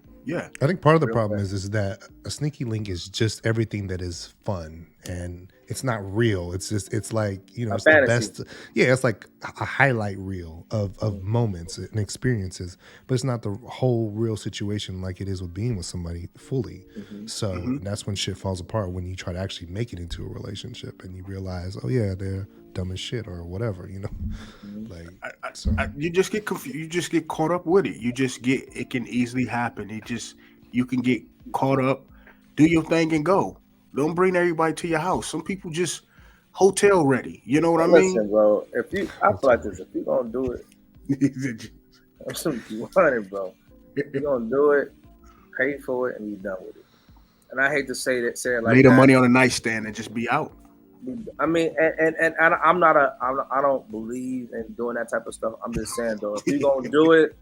I think part of the problem is that a sneaky link is just everything that is fun and it's not real. It's like, it's fantasy. the best. Yeah, it's like a highlight reel of moments and experiences, but it's not the whole real situation like it is with being with somebody fully. So that's when shit falls apart, when you try to actually make it into a relationship and you realize, oh yeah, they're dumb as shit or whatever, like you just get confused. You just get caught up with it. It can easily happen. You can get caught up, do your thing and go. Don't bring everybody to your house. Some people just hotel ready. You know what I mean? Listen, bro, I feel like this. If you're gonna do it, you want it, bro. If you're gonna do it, pay for it and be done with it. And I hate to say it like that. Lay the money on a nightstand and just be out. I mean, and I don't believe in doing that type of stuff. I'm just saying though, if you're gonna do it,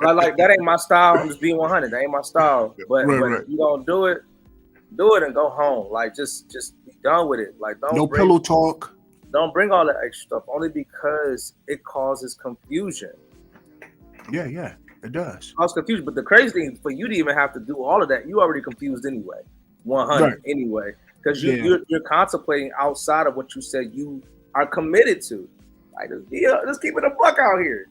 like that ain't my style. I'm just being 100. That ain't my style. But if you gonna do it and go home. Like just be done with it. Like don't pillow talk. Don't bring all that extra stuff only because it causes confusion. Yeah, it does. It causes confusion. But the crazy thing for you to even have to do all of that, you already confused anyway. 100 anyway. Because you're contemplating outside of what you said you are committed to. Like, let's keep it a buck out here.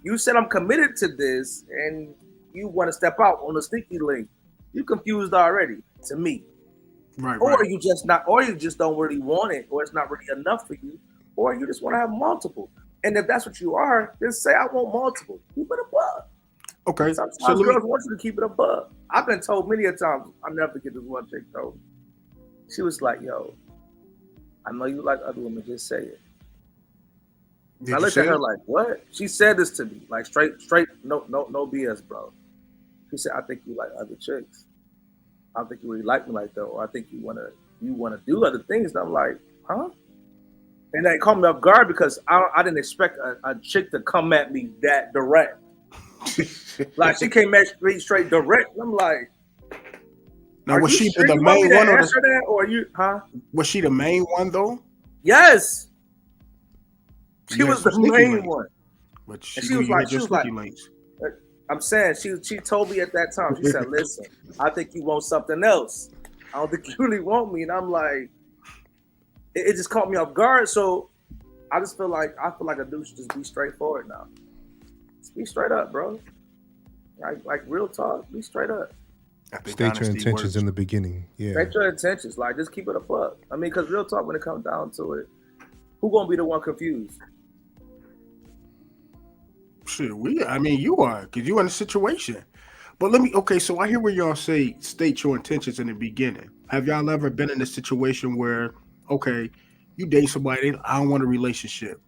You said I'm committed to this, and you want to step out on a sneaky link. You confused already to me. Right. Or you just not, or you just don't really want it, or it's not really enough for you, or you just want to have multiple. And if that's what you are, then say I want multiple. Keep it above. Okay. Sometimes girls want you to keep it above. I've been told many a times. I'll never forget this one chick though. She was like, "Yo, I know you like other women. Just say it." I looked at her like, "What?" She said this to me, like straight, no BS, bro. She said, "I think you like other chicks. I don't think you really like me like that, or I think you wanna do other things." And I'm like, "Huh?" And that caught me off guard because I didn't expect a chick to come at me that direct. Like she came at me straight direct. And I'm like. Now, was she the main one or you, Was she the main one though? Yes. She was the main one. But she was like, I'm saying she told me at that time, she said, "Listen, I think you want something else. I don't think you really want me." And I'm like, it just caught me off guard. So I feel like a dude should just be straightforward now. Just be straight up, bro. Like real talk, be straight up. State your intentions in the beginning. Yeah. State your intentions. Like, just keep it a fuck. I mean, because real talk, when it comes down to it, who gonna be the one confused? Shit, I mean, you are, because you're in a situation. But okay, so I hear where y'all say state your intentions in the beginning. Have y'all ever been in a situation where, okay, you date somebody, I don't want a relationship,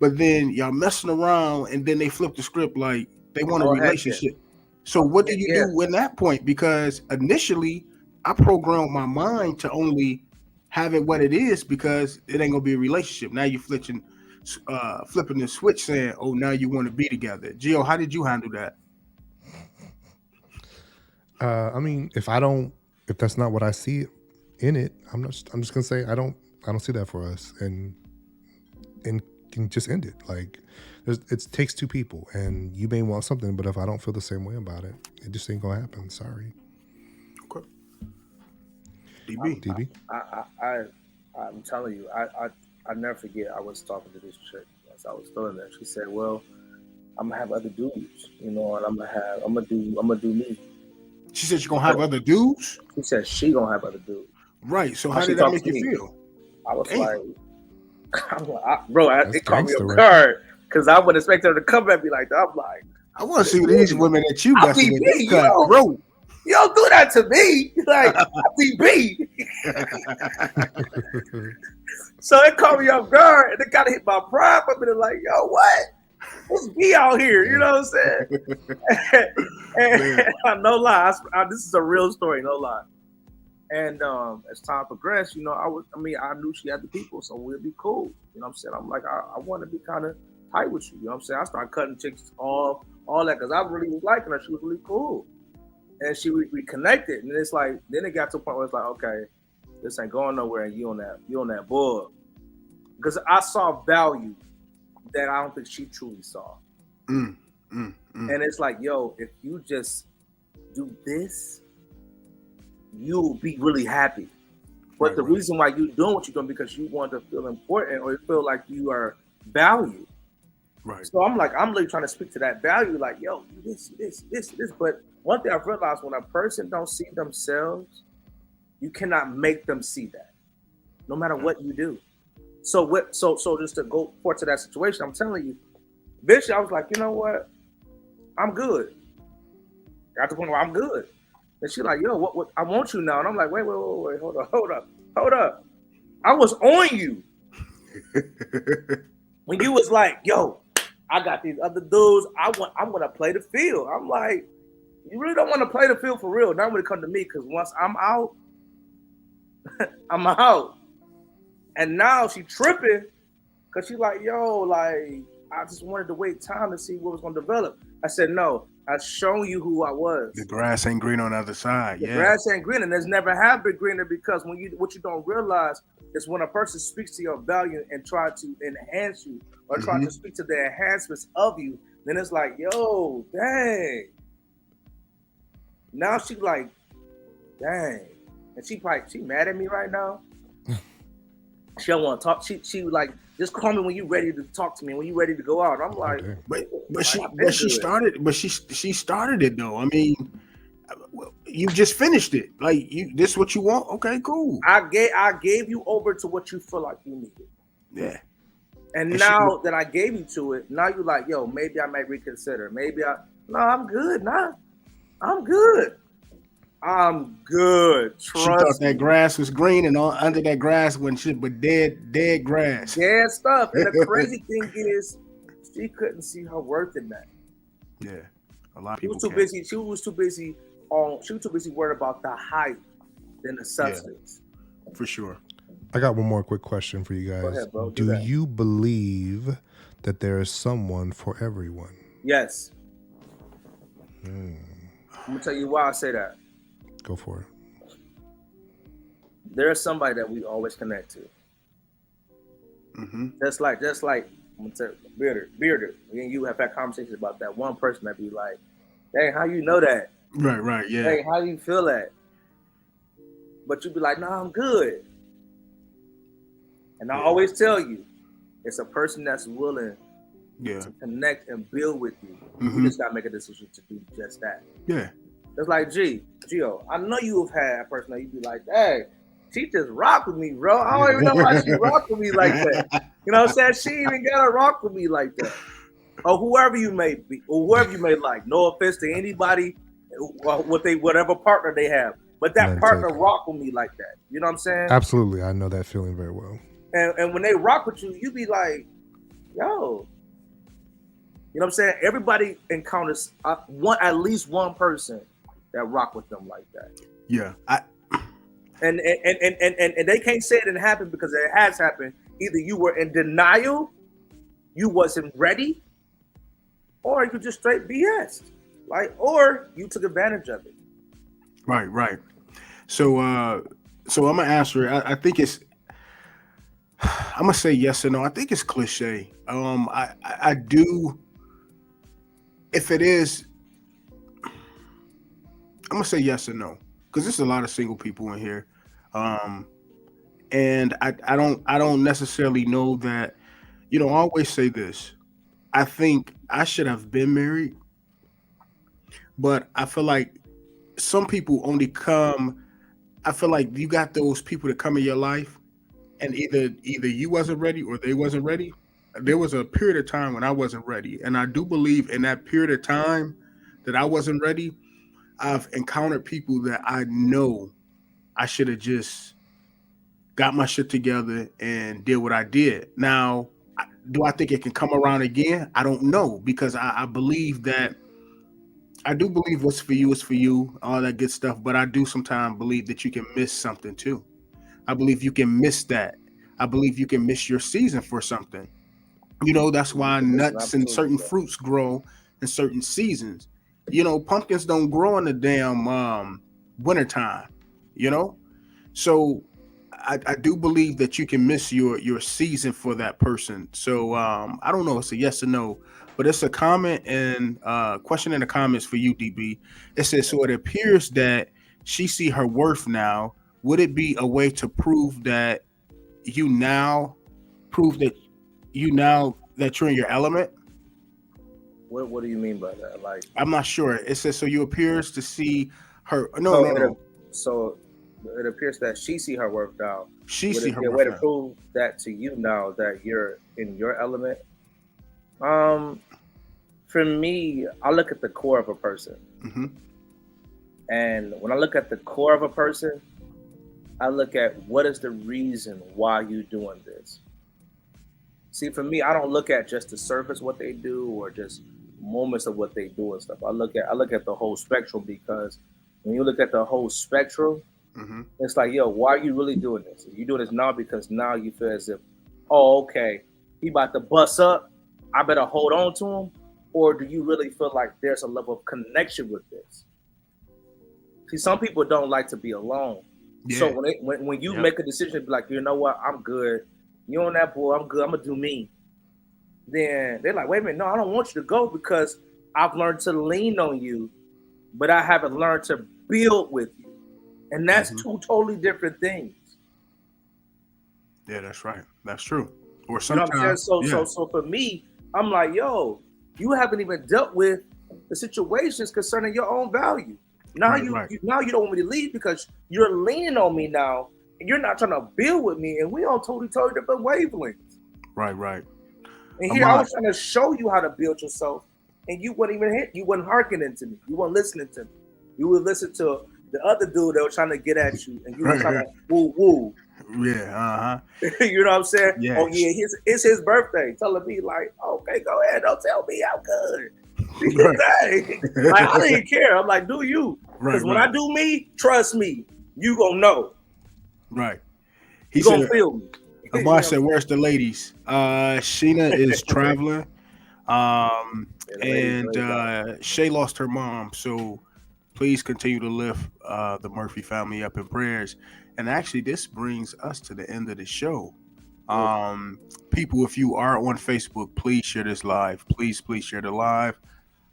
but then y'all messing around and then they flip the script like they want a relationship. So what do you do in that point? Because initially I programmed my mind to only have it what it is because it ain't gonna be a relationship. Now you're flipping the switch saying, oh, now you want to be together. Gio, how did you handle that? I mean, if that's not what I see in it, I'm just gonna say I don't see that for us, and can just end it. Like, it takes two people, and you may want something, but if I don't feel the same way about it, it just ain't gonna happen. Sorry. Okay. DB. I'm telling you, I never forget. I was talking to this chick as I was feeling that. She said, "Well, I'm gonna have other dudes, and I'm gonna do me." She said she's gonna have other dudes. She said she gonna have other dudes. Right. So how did that make you feel? I was like, it caught me off guard because I wouldn't expect her to come at me like that. I'm like, I want to see these women that you messing with. Bro, you don't do that to me. Like, DB. So it caught me off guard, and it kind of hit my pride. I've been like, yo, what? What's me out here? You know what I'm saying? and no lie, this is a real story, no lie. And as time progressed, I knew she had the people, so we'd be cool. You know what I'm saying? I'm like, I want to be kind of tight with you. You know what I'm saying? I started cutting chicks off, all that, because I really was liking her. She was really cool. And we connected, and it's like, then it got to a point where it's like, okay, this ain't going nowhere, and you on that board. Because I saw value that I don't think she truly saw. And it's like, yo, if you just do this, you'll be really happy. But the reason why you're doing what you're doing because you want to feel important or you feel like you are valued. Right. So I'm really trying to speak to that value, like, yo, this. But one thing I've realized, when a person don't see themselves, you cannot make them see that, no matter what you do. So just to go forward to that situation, I'm telling you, bitch, I was like, you know what? I'm good. Got to the point where I'm good. And she's like, yo, what I want you now. And I'm like, wait, hold up. I was on you. When you was like, yo, I got these other dudes, I'm gonna play the field. I'm like, you really don't want to play the field for real. Not when it comes to me, because once I'm out, I'm out. And now she tripping because she's like, yo, like, I just wanted to wait time to see what was going to develop. I said, no, I've shown you who I was. The grass ain't green on the other side. The grass ain't green, and there's never have been greener, because what you don't realize is when a person speaks to your value and try to enhance you or try to speak to the enhancements of you, then it's like, yo, dang. Now she's like, dang. And she mad at me right now. She don't want to talk. She like, just call me when you ready to talk to me, when you ready to go out. I'm like, she started it though. I mean, you just finished it. Like, this is what you want? Okay, cool. I gave you over to what you feel like you needed. Yeah. And now that I gave you to it, now you're like, yo, maybe I might reconsider. No, I'm good. Nah, I'm good. I'm good. Trust she thought that grass was green, and under that grass when shit but dead grass. Dead stuff. And the crazy thing is, she couldn't see her worth in that. Yeah. A lot of people. She was too busy worried about the hype than the substance. Yeah, for sure. I got one more quick question for you guys. Go ahead, bro. Do you believe that there is someone for everyone? Yes. I'm gonna tell you why I say that. Go for it. There's somebody that we always connect to. Just like I'm gonna tell you, Bearder. Me and you have had conversations about that one person that be like, "Hey, how you know that?" Right, yeah. Hey, how you feel that? But you be like, "No, I'm good." And I always tell you, it's a person that's willing to connect and build with you. You just gotta make a decision to do just that. Yeah. It's like, Gio, I know you have had a person that you be like, hey, she just rock with me, bro. I don't even know why she rock with me like that. You know what I'm saying? She even gotta rock with me like that. or whoever you may be, or whoever you may like. No offense to anybody, whatever partner they have, but that None partner taken. rock with me like that. You know what I'm saying? Absolutely, I know that feeling very well. And when they rock with you, you be like, yo, you know what I'm saying? Everybody encounters at least one person that rock with them like that. Yeah. And they can't say it didn't happen because it has happened. Either you were in denial, you wasn't ready, or you just straight BS. Or you took advantage of it. Right. So I'm gonna answer it. I think it's I'm gonna say yes or no. I think it's cliche. I do. If it is, I'm gonna say yes or no because there's a lot of single people in here, and I don't necessarily know that. I always say this. I think I should have been married, but I feel like some people only come. I feel like you got those people that come in your life, and either you wasn't ready or they wasn't ready. There was a period of time when I wasn't ready, and I do believe in that period of time that I wasn't ready, I've encountered people that I know I should have just got my shit together and did what I did. Now, do I think it can come around again? I don't know because I believe that I do believe what's for you is for you, all that good stuff. But I do sometimes believe that you can miss something too. I believe you can miss that. I believe you can miss your season for something. That's why nuts and certain fruits grow in certain seasons. Pumpkins don't grow in the damn wintertime, So I do believe that you can miss your season for that person. So I don't know. It's a yes or no, but it's a comment and question in the comments for you, DB. It says, so it appears that she see her worth now. Would it be a way to prove that you now that you're in your element? What do you mean by that? I'm not sure. It says so you appears to see her. No. So it appears that she see her worth now. She see her worth now. Way to prove that to you now that you're in your element. For me, I look at the core of a person, and when I look at the core of a person, I look at what is the reason why you doing this. See, for me, I don't look at just the surface what they do or just moments of what they do and stuff. I look at the whole spectrum, because when you look at the whole spectrum, it's like, yo, why are you really doing this? You doing this now because now you feel as if, oh, okay, he about to bust up, I better hold on to him, or do you really feel like there's a level of connection with this? See, some people don't like to be alone. Yeah. So when you make a decision, be like, you know what, I'm good. You on that, boy, I'm good. I'm gonna do me. Then they're like, wait a minute, no, I don't want you to go because I've learned to lean on you, but I haven't learned to build with you. And that's two totally different things. Yeah, that's right. That's true. Or sometimes, you know what I'm saying? So for me, I'm like, yo, you haven't even dealt with the situations concerning your own value. Now you don't want me to leave because you're leaning on me now, and you're not trying to build with me, and we on totally different wavelengths. Right. And here I was trying to show you how to build yourself, and you wasn't hearkening to me. You weren't listening to me. You would listen to the other dude that was trying to get at you, and you were trying to woo. Yeah, You know what I'm saying? Yes. Oh yeah, it's his birthday. Telling me like, okay, go ahead. Don't tell me I'm good. Like, I didn't care. I'm like, do you? Because when I do me, trust me, you gonna know. Right. He gonna feel me. Amar said, "Where's the ladies?" Sheena is traveling, and Shay lost her mom. So please continue to lift the Murphy family up in prayers. And actually, this brings us to the end of the show. People, if you are on Facebook, please share this live. Please share the live.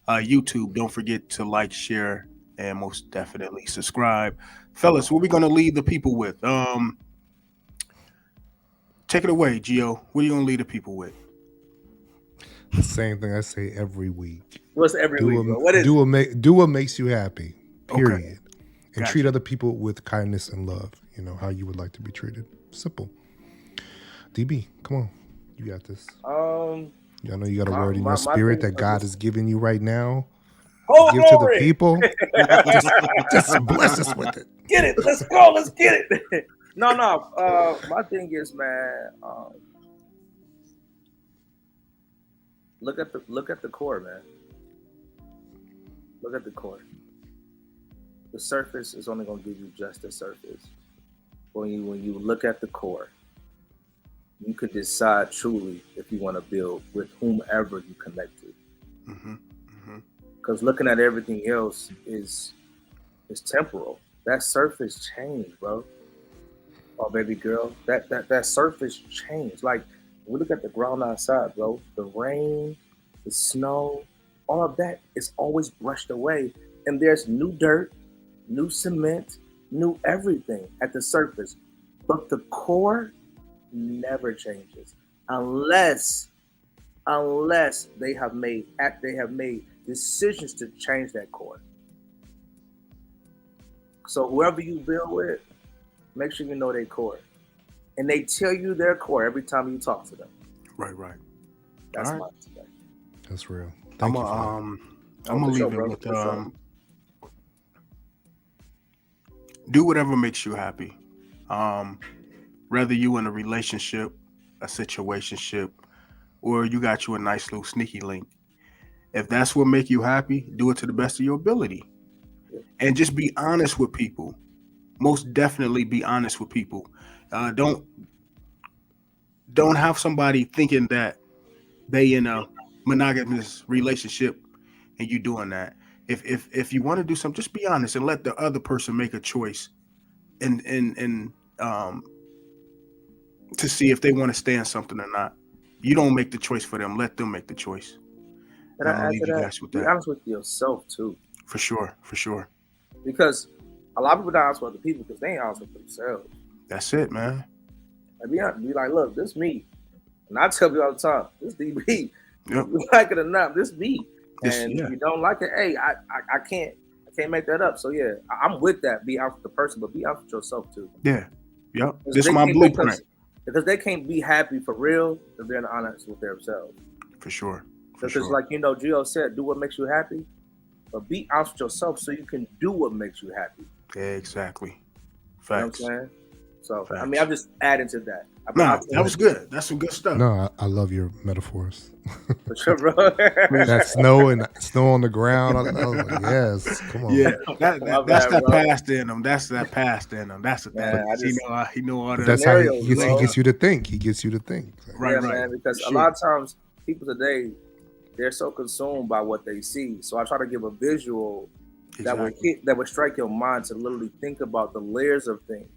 YouTube, don't forget to like, share, and most definitely subscribe. Fellas, what are we going to leave the people with? Take it away, Gio. What are you going to leave the people with? The same thing I say every week. What's every week? What is do what makes you happy, period. Okay. And treat other people with kindness and love. You know, how you would like to be treated. Simple. DB, come on. You got this. Y'all know you got a word in your spirit that God is giving you right now. Oh, give glory. To the people. just bless us with it. Get it. Let's go. Let's get it. No. My thing is, man. Look at the core, man. Look at the core. The surface is only going to give you just the surface. When you look at the core, you can decide truly if you want to build with whomever you connect to. Because looking at everything else is temporal. That surface changed, bro. Oh, baby girl, that surface changed. Like, we look at the ground outside, bro. The rain, the snow, all of that is always brushed away. And there's new dirt, new cement, new everything at the surface. But the core never changes unless they have made decisions to change that core. So whoever you build with, make sure you know their core. And they tell you their core every time you talk to them. Right. That's my today. That's real. I'm gonna leave it with do whatever makes you happy. Whether you in a relationship, a situationship, or you got you a nice little sneaky link. If that's what make you happy, do it to the best of your ability. And just be honest with people. Most definitely be honest with people. Don't have somebody thinking that they in a monogamous relationship and you doing that. If you want to do something, just be honest and let the other person make a choice and to see if they want to stay in something or not. You don't make the choice for them. Let them make the choice. And I leave you guys with that. Be honest with yourself too. For sure. Because a lot of people don't honest with other people because they ain't honest with themselves. That's it, man. Be like, look, this me. And I tell you all the time, this DB. Yep. You like it or not, this me. And if you don't like it, hey, I can't make that up. So yeah, I'm with that. Be honest with the person, but be honest with yourself too. Yeah. Yep. This is my blueprint. Because they can't be happy for real if they're not honest with themselves. For sure. Because like Gio said, do what makes you happy, but be honest with yourself so you can do what makes you happy. Yeah, exactly. Facts. You know what I'm saying? So Facts. I mean, I'm just adding to that. That was good. That's some good stuff. No, I love your metaphors. For sure, bro. That snow and snow on the ground. I was like, yes, come on. Yeah, that's that past in them. That's that past in them. That's the thing. He know all the. That's how he gets you to think. He gets you to think. Right. Man, because a lot of times people today, they're so consumed by what they see. So I try to give a visual that would strike your mind to literally think about the layers of things.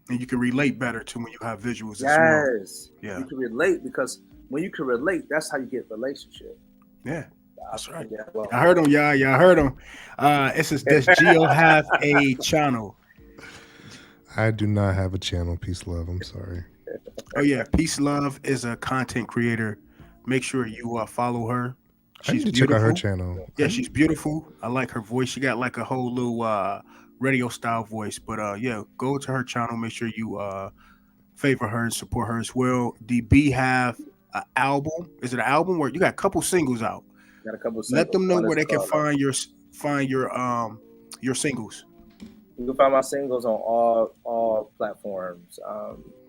And you can relate better to when you have visuals. Yes. Yeah. You can relate because when you can relate, that's how you get relationship. Yeah. That's right. Yeah, well, I heard him, y'all. Y'all heard him. Does Gio have a channel? I do not have a channel. Peace, love. I'm sorry. Oh yeah, Peace Love is a content creator. Make sure you follow her. She's beautiful. Check out her channel. Yeah, she's beautiful. I like her voice. She got like a whole little radio style voice. But yeah, go to her channel. Make sure you favor her and support her as well. DB have an album. Is it an album where you got a couple singles out? Got a couple singles. Let them know where they can find your singles. You can find my singles on all platforms.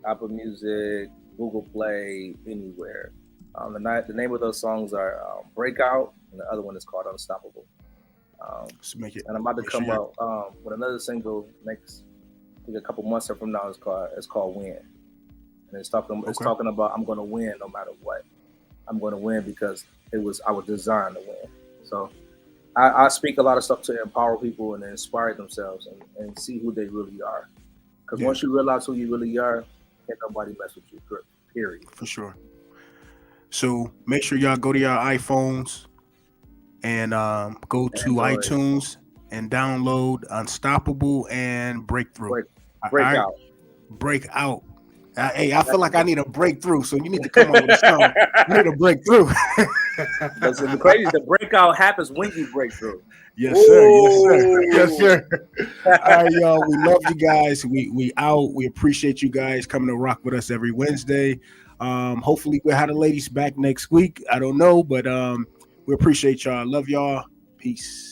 Apple Music, Google Play, anywhere. The name of those songs are Breakout, and the other one is called Unstoppable. And I'm about to come out with another single next, I think a couple months from now. It's called Win, and it's talking about I'm going to win no matter what. I'm going to win because I was designed to win. So I speak a lot of stuff to empower people and inspire themselves and see who they really are. Because once you realize who you really are, can't nobody mess with you. Period. For sure. So make sure y'all go to your iPhones and go to iTunes and download Unstoppable and Breakthrough. Breakout. Hey, I feel like I need a breakthrough, so you need to come up with a song. You need a breakthrough. Listen, the crazy, the breakout happens when you break through. Yes, sir. Yes, sir. All right, y'all. We love you guys. We out. We appreciate you guys coming to rock with us every Wednesday. Hopefully we'll have the ladies back next week. I don't know, but we appreciate y'all. Love y'all. Peace.